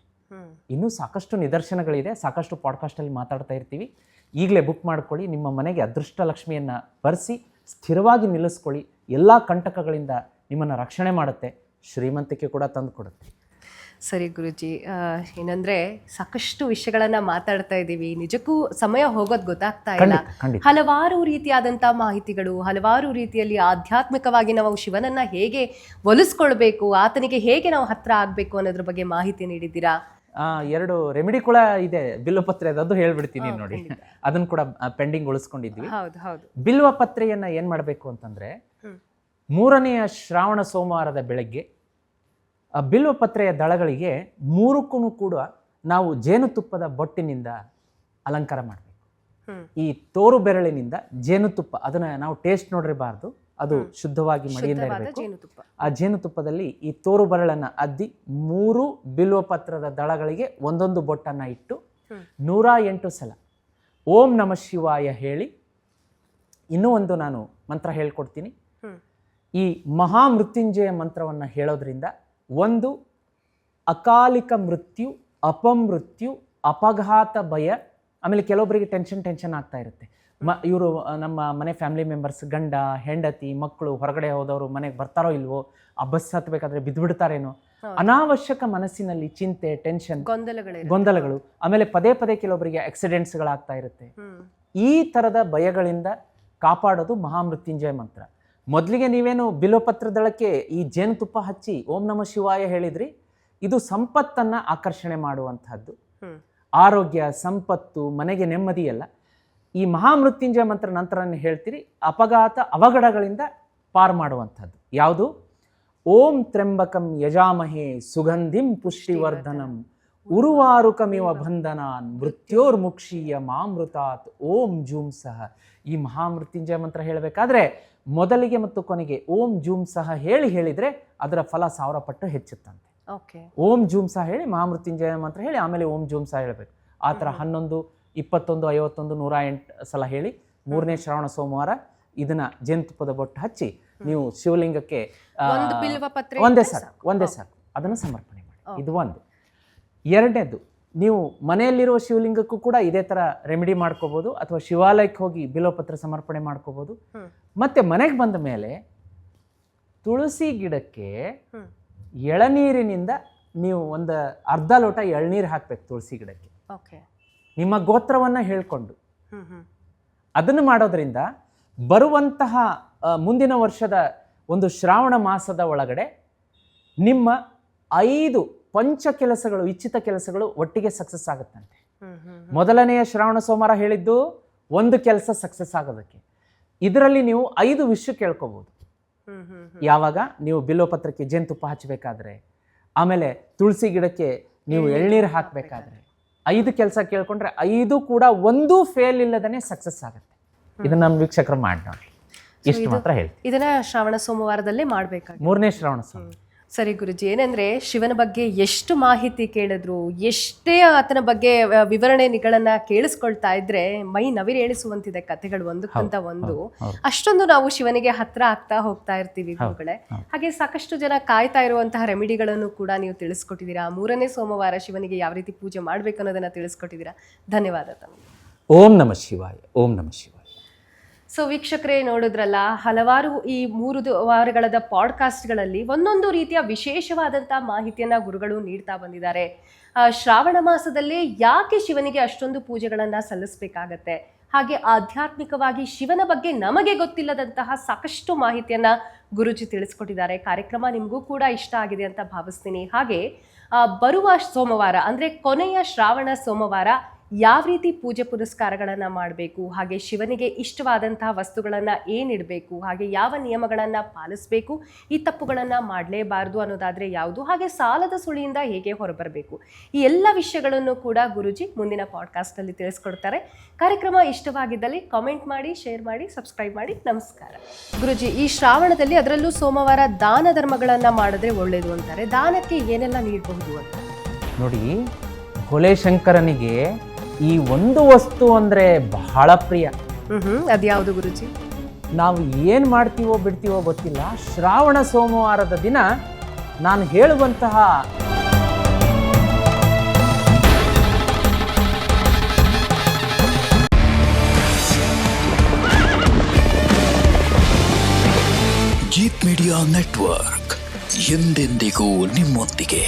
[SPEAKER 3] ಇನ್ನೂ ಸಾಕಷ್ಟು ನಿದರ್ಶನಗಳಿದೆ, ಸಾಕಷ್ಟು ಪಾಡ್ಕಾಸ್ಟಲ್ಲಿ ಮಾತಾಡ್ತಾ ಇರ್ತೀವಿ. ಈಗಲೇ ಬುಕ್ ಮಾಡ್ಕೊಳ್ಳಿ. ನಿಮ್ಮ ಮನೆಗೆ ಅದೃಷ್ಟ ಲಕ್ಷ್ಮಿಯನ್ನು ಬರೆಸಿ ಸ್ಥಿರವಾಗಿ ನಿಲ್ಲಿಸ್ಕೊಳ್ಳಿ. ಎಲ್ಲ ಕಂಟಕಗಳಿಂದ ನಿಮ್ಮನ್ನು ರಕ್ಷಣೆ ಮಾಡುತ್ತೆ, ಶ್ರೀಮಂತಿಕೆ ಕೂಡ ತಂದು ಕೊಡುತ್ತೆ.
[SPEAKER 2] ಸರಿ ಗುರುಜಿ, ಏನಂದ್ರೆ ಸಾಕಷ್ಟು ವಿಷಯಗಳನ್ನ ಮಾತಾಡ್ತಾ ಇದ್ದೀವಿ, ನಿಜಕ್ಕೂ ಸಮಯ ಹೋಗೋದು ಗೊತ್ತಾಗ್ತಾ ಇಲ್ಲ. ಹಲವಾರು ರೀತಿಯಾದಂಥ ಮಾಹಿತಿಗಳು, ಹಲವಾರು ರೀತಿಯಲ್ಲಿ ಆಧ್ಯಾತ್ಮಿಕವಾಗಿ ನಾವು ಶಿವನನ್ನ ಹೇಗೆ ಒಲಿಸ್ಕೊಳ್ಬೇಕು, ಆತನಿಗೆ ಹೇಗೆ ನಾವು ಹತ್ರ ಆಗಬೇಕು ಅನ್ನೋದ್ರ ಬಗ್ಗೆ ಮಾಹಿತಿ ನೀಡಿದ್ದೀರಾ.
[SPEAKER 3] 2 ರೆಮಿಡಿ ಕೂಡ ಇದೆ ಬಿಲ್ವಪತ್ರೆ, ಅದು ಹೇಳ್ಬಿಡ್ತೀನಿ ನೋಡಿ. ಅದನ್ನು ಕೂಡ ಪೆಂಡಿಂಗ್ ಉಳಿಸ್ಕೊಂಡಿದ್ವಿ. ಬಿಲ್ವಪತ್ರೆಯನ್ನ ಏನ್ ಮಾಡಬೇಕು ಅಂತಂದ್ರೆ, 3ನೆಯ ಶ್ರಾವಣ ಸೋಮವಾರದ ಬೆಳಗ್ಗೆ ಬಿಲ್ವಪತ್ರೆಯ ದಳಗಳಿಗೆ 3ಕ್ಕೂ ಕೂಡ ನಾವು ಜೇನುತುಪ್ಪದ ಬೊಟ್ಟಿನಿಂದ ಅಲಂಕಾರ ಮಾಡಬೇಕು. ಈ ತೋರು ಬೆರಳಿನಿಂದ ಜೇನುತುಪ್ಪ, ಅದನ್ನ ನಾವು ಟೇಸ್ಟ್ ನೋಡಿರಬಾರ್ದು, ಅದು ಶುದ್ಧವಾಗಿ ಮಡಿಯಿಂದ ಇರಬೇಕು. ಆ ಜೇನುತುಪ್ಪದಲ್ಲಿ ಈ ತೋರು ಬೆರಳನ್ನ ಅದ್ದಿ 3 ಬಿಲ್ವ ಪತ್ರದ ದಳಗಳಿಗೆ ಒಂದೊಂದು ಬೊಟ್ಟನ್ನ ಇಟ್ಟು 108 ಸಲ ಓಂ ನಮಃ ಶಿವಾಯ ಹೇಳಿ, ಇನ್ನೂ ಒಂದು ನಾನು ಮಂತ್ರ ಹೇಳ್ಕೊಡ್ತೀನಿ. ಈ ಮಹಾಮೃತ್ಯುಂಜಯ ಮಂತ್ರವನ್ನ ಹೇಳೋದ್ರಿಂದ ಒಂದು ಅಕಾಲಿಕ ಮೃತ್ಯು, ಅಪಮೃತ್ಯು, ಅಪಘಾತ ಭಯ, ಆಮೇಲೆ ಕೆಲವೊಬ್ಬರಿಗೆ ಟೆನ್ಷನ್ ಆಗ್ತಾ ಇರುತ್ತೆ. ಇವರು ನಮ್ಮ ಮನೆ ಫ್ಯಾಮಿಲಿ ಮೆಂಬರ್ಸ್, ಗಂಡ ಹೆಂಡತಿ ಮಕ್ಕಳು ಹೊರಗಡೆ ಹೋದವರು ಮನೆಗೆ ಬರ್ತಾರೋ ಇಲ್ವೋ, ಆ ಬಸ್ ಹತ್ತಬೇಕಾದ್ರೆ ಬಿದ್ದುಬಿಡ್ತಾರೇನೋ, ಅನಾವಶ್ಯಕ ಮನಸ್ಸಿನಲ್ಲಿ ಚಿಂತೆ, ಟೆನ್ಷನ್, ಗೊಂದಲಗಳು, ಆಮೇಲೆ ಪದೇ ಪದೇ ಕೆಲವೊಬ್ಬರಿಗೆ ಆಕ್ಸಿಡೆಂಟ್ಸ್ಗಳಾಗ್ತಾ ಇರುತ್ತೆ. ಈ ಥರದ ಭಯಗಳಿಂದ ಕಾಪಾಡೋದು ಮಹಾಮೃತ್ಯುಂಜಯ ಮಂತ್ರ. ಮೊದಲಿಗೆ ನೀವೇನು ಬಿಲ್ವಪತ್ರದಳಕ್ಕೆ ಈ ಜೇನುತುಪ್ಪ ಹಚ್ಚಿ ಓಂ ನಮಃ ಶಿವಾಯ ಹೇಳಿದ್ರಿ, ಇದು ಸಂಪತ್ತನ್ನ ಆಕರ್ಷಣೆ ಮಾಡುವಂತಹದ್ದು, ಆರೋಗ್ಯ, ಸಂಪತ್ತು, ಮನೆಗೆ ನೆಮ್ಮದಿಯಲ್ಲ. ಈ ಮಹಾಮೃತ್ಯುಂಜಯ ಮಂತ್ರ ನಂತರ ಹೇಳ್ತೀರಿ, ಅಪಘಾತ ಅವಘಡಗಳಿಂದ ಪಾರು ಮಾಡುವಂಥದ್ದು ಯಾವುದು? ಓಂ ತ್ರ್ಯಂಬಕಂ ಯಜಾಮಹೇ ಸುಗಂಧಿಂ ಪುಷ್ಟಿವರ್ಧನಂ ಉರುವಾರುಕಮಿವ ಬಂಧನಾನ್ ಮೃತ್ಯೋರ್ಮುಕ್ಷೀಯ ಮಾಮೃತಾತ್ ಓಂ ಜೂಂ ಸಹ. ಈ ಮಹಾಮೃತ್ಯುಂಜಯ ಮಂತ್ರ ಹೇಳಬೇಕಾದ್ರೆ ಮೊದಲಿಗೆ ಮತ್ತು ಕೊನೆಗೆ ಓಂ ಜೂಂ ಸಹ ಹೇಳಿದ್ರೆ ಅದರ ಫಲ 1000 ಪಟ್ಟು ಹೆಚ್ಚುತ್ತಂತೆ. ಓಂ ಜೂಂ ಸಹ ಹೇಳಿ ಮಹಾಮೃತ್ಯುಂಜಯ ಮಂತ್ರ ಹೇಳಿ ಆಮೇಲೆ ಓಂ ಜೂಂ ಸಹ ಹೇಳಬೇಕು. ಆ ಥರ 11, 21, 51, 108 ಸಲ ಹೇಳಿ 3ನೇ ಶ್ರಾವಣ ಸೋಮವಾರ ಇದನ್ನ ಜೇನುತುಪ್ಪದ ಬೊಟ್ಟು ಹಚ್ಚಿ ನೀವು ಶಿವಲಿಂಗಕ್ಕೆ ಒಂದೇ ಸಾಕು ಅದನ್ನು ಸಮರ್ಪಣೆ ಮಾಡಿ. ಇದು ಒಂದು. ಎರಡನೇದು, ನೀವು ಮನೆಯಲ್ಲಿರುವ ಶಿವಲಿಂಗಕ್ಕೂ ಕೂಡ ಇದೇ ಥರ ರೆಮಿಡಿ ಮಾಡ್ಕೋಬೋದು, ಅಥವಾ ಶಿವಾಲಯಕ್ಕೆ ಹೋಗಿ ಬಿಲ್ವಪತ್ರ ಸಮರ್ಪಣೆ ಮಾಡ್ಕೋಬೋದು. ಮತ್ತೆ ಮನೆಗೆ ಬಂದ ಮೇಲೆ ತುಳಸಿ ಗಿಡಕ್ಕೆ ಎಳನೀರಿನಿಂದ ನೀವು ಒಂದು ಅರ್ಧ ಲೋಟ ಎಳ್ನೀರು ಹಾಕ್ಬೇಕು ತುಳಸಿ ಗಿಡಕ್ಕೆ, ನಿಮ್ಮ ಗೋತ್ರವನ್ನ ಹೇಳ್ಕೊಂಡು. ಅದನ್ನು ಮಾಡೋದ್ರಿಂದ ಬರುವಂತಹ ಮುಂದಿನ ವರ್ಷದ ಒಂದು ಶ್ರಾವಣ ಮಾಸದ ಒಳಗಡೆ ನಿಮ್ಮ 5 ಪಂಚ ಕೆಲಸಗಳು, ಇಚ್ಛಿತ ಕೆಲಸಗಳು ಒಟ್ಟಿಗೆ ಸಕ್ಸಸ್ ಆಗುತ್ತಂತೆ. ಮೊದಲನೆಯ ಶ್ರಾವಣ ಸೋಮವಾರ ಹೇಳಿದ್ದು ಒಂದು ಕೆಲಸ ಸಕ್ಸಸ್ ಆಗೋದಕ್ಕೆ. ಇದರಲ್ಲಿ ನೀವು 5 ವಿಷಯ ಕೇಳ್ಕೋಬಹುದು. ಯಾವಾಗ ನೀವು ಬಿಲ್ವಪತ್ರಕ್ಕೆ ಜೇನುತುಪ್ಪ ಹಚ್ಚಬೇಕಾದ್ರೆ, ಆಮೇಲೆ ತುಳಸಿ ಗಿಡಕ್ಕೆ ನೀವು ಎಳ್ನೀರು ಹಾಕಬೇಕಾದ್ರೆ, 5 ಕೆಲಸ ಕೇಳ್ಕೊಂಡ್ರೆ 5 ಕೂಡ ಒಂದೂ ಫೇಲ್ ಇಲ್ಲದೇ ಸಕ್ಸಸ್ ಆಗುತ್ತೆ. ಇದನ್ನ ನಮ್ಮ ವೀಕ್ಷಕರು ಮಾಡಿ ನೋಡಿ. ಇಷ್ಟು ಮಾತ್ರ ಹೇಳಿ. ಇದನ್ನ
[SPEAKER 2] ಶ್ರಾವಣ ಸೋಮವಾರದಲ್ಲೇ ಮಾಡ್ಬೇಕಾಗಿ
[SPEAKER 3] 3ನೇ ಶ್ರಾವಣ ಸೋಮವಾರ.
[SPEAKER 2] ಸರಿ ಗುರುಜಿ, ಏನಂದ್ರೆ ಶಿವನ ಬಗ್ಗೆ ಎಷ್ಟು ಮಾಹಿತಿ ಕೇಳಿದ್ರು, ಎಷ್ಟೇ ಆತನ ಬಗ್ಗೆ ವಿವರಣೆಗಳನ್ನ ಕೇಳಿಸ್ಕೊಳ್ತಾ ಇದ್ರೆ ಮೈ ನವಿರೇಳಿಸುವಂತಿದೆ ಕಥೆಗಳು ಒಂದಕ್ಕಿಂತ ಒಂದು. ಅಷ್ಟೊಂದು ನಾವು ಶಿವನಿಗೆ ಹತ್ರ ಆಗ್ತಾ ಹೋಗ್ತಾ ಇರ್ತೀವಿ ಗುರುಗಳೇ. ಹಾಗೆ ಸಾಕಷ್ಟು ಜನ ಕಾಯ್ತಾ ಇರುವಂತಹ ರೆಮಿಡಿಗಳನ್ನು ಕೂಡ ನೀವು ತಿಳಿಸ್ಕೊಟ್ಟಿದ್ದೀರಾ. 3ನೇ ಸೋಮವಾರ ಶಿವನಿಗೆ ಯಾವ ರೀತಿ ಪೂಜೆ ಮಾಡ್ಬೇಕು ಅನ್ನೋದನ್ನ ತಿಳಿಸ್ಕೊಟ್ಟಿದ್ದೀರಾ. ಧನ್ಯವಾದ ತಮಗೆ.
[SPEAKER 3] ಓಂ ನಮಃ ಶಿವಾಯ. ಓಂ ನಮಃ ಶಿವಾಯ.
[SPEAKER 2] ಸೊ ವೀಕ್ಷಕರೇ, ನೋಡಿದ್ರಲ್ಲ, ಹಲವಾರು ಈ 3 ವಾರಗಳದ ಪಾಡ್ಕಾಸ್ಟ್ಗಳಲ್ಲಿ ಒಂದೊಂದು ರೀತಿಯ ವಿಶೇಷವಾದಂತಹ ಮಾಹಿತಿಯನ್ನ ಗುರುಗಳು ನೀಡ್ತಾ ಬಂದಿದ್ದಾರೆ. ಶ್ರಾವಣ ಮಾಸದಲ್ಲಿ ಯಾಕೆ ಶಿವನಿಗೆ ಅಷ್ಟೊಂದು ಪೂಜೆಗಳನ್ನ ಸಲ್ಲಿಸಬೇಕಾಗತ್ತೆ, ಹಾಗೆ ಆಧ್ಯಾತ್ಮಿಕವಾಗಿ ಶಿವನ ಬಗ್ಗೆ ನಮಗೆ ಗೊತ್ತಿಲ್ಲದಂತಹ ಸಾಕಷ್ಟು ಮಾಹಿತಿಯನ್ನ ಗುರುಜಿ ತಿಳಿಸ್ಕೊಟ್ಟಿದ್ದಾರೆ. ಕಾರ್ಯಕ್ರಮ ನಿಮಗೂ ಕೂಡ ಇಷ್ಟ ಆಗಿದೆ ಅಂತ ಭಾವಿಸ್ತೀನಿ. ಹಾಗೆ ಬರುವ ಸೋಮವಾರ ಅಂದ್ರೆ ಕೊನೆಯ ಶ್ರಾವಣ ಸೋಮವಾರ ಯಾವ ರೀತಿ ಪೂಜೆ ಪುರಸ್ಕಾರಗಳನ್ನ ಮಾಡಬೇಕು, ಹಾಗೆ ಶಿವನಿಗೆ ಇಷ್ಟವಾದಂತಹ ವಸ್ತುಗಳನ್ನ ಏನಿಡಬೇಕು, ಹಾಗೆ ಯಾವ ನಿಯಮಗಳನ್ನ ಪಾಲಿಸಬೇಕು, ಈ ತಪ್ಪುಗಳನ್ನ ಮಾಡಲೇಬಾರದು ಅನ್ನೋದಾದ್ರೆ ಯಾವುದು, ಹಾಗೆ ಸಾಲದ ಸುಳಿಯಿಂದ ಹೇಗೆ ಹೊರಬರಬೇಕು, ಈ ಎಲ್ಲ ವಿಷಯಗಳನ್ನು ಕೂಡ ಗುರುಜಿ ಮುಂದಿನ ಪಾಡ್ಕಾಸ್ಟ್ ಅಲ್ಲಿ ತಿಳಿಸ್ಕೊಡ್ತಾರೆ. ಕಾರ್ಯಕ್ರಮ ಇಷ್ಟವಾಗಿದ್ದಲ್ಲಿ ಕಾಮೆಂಟ್ ಮಾಡಿ, ಶೇರ್ ಮಾಡಿ, ಸಬ್ಸ್ಕ್ರೈಬ್ ಮಾಡಿ. ನಮಸ್ಕಾರ. ಗುರುಜಿ, ಈ ಶ್ರಾವಣದಲ್ಲಿ ಅದರಲ್ಲೂ ಸೋಮವಾರ ದಾನ ಧರ್ಮಗಳನ್ನ ಮಾಡಿದ್ರೆ ಒಳ್ಳೇದು ಅಂತಾರೆ. ದಾನಕ್ಕೆ ಏನೆಲ್ಲ ನೀಡಬಹುದು ಅಂತ
[SPEAKER 3] ನೋಡಿ. ಭೋಲೆಶಂಕರನಿಗೆ ಈ ಒಂದು ವಸ್ತು ಅಂದ್ರೆ ಬಹಳ ಪ್ರಿಯ.
[SPEAKER 2] ಅದ್ಯಾವುದು ಗುರುಜಿ?
[SPEAKER 3] ನಾವು ಏನ್ ಮಾಡ್ತೀವೋ ಬಿಡ್ತೀವೋ ಗೊತ್ತಿಲ್ಲ, ಶ್ರಾವಣ ಸೋಮವಾರದ ದಿನ ನಾನು ಹೇಳುವಂತಹ
[SPEAKER 1] ಜೀತ್ ಮೀಡಿಯಾ ನೆಟ್ವರ್ಕ್ ಎಂದೆಂದಿಗೂ ನಿಮ್ಮೊಂದಿಗೆ.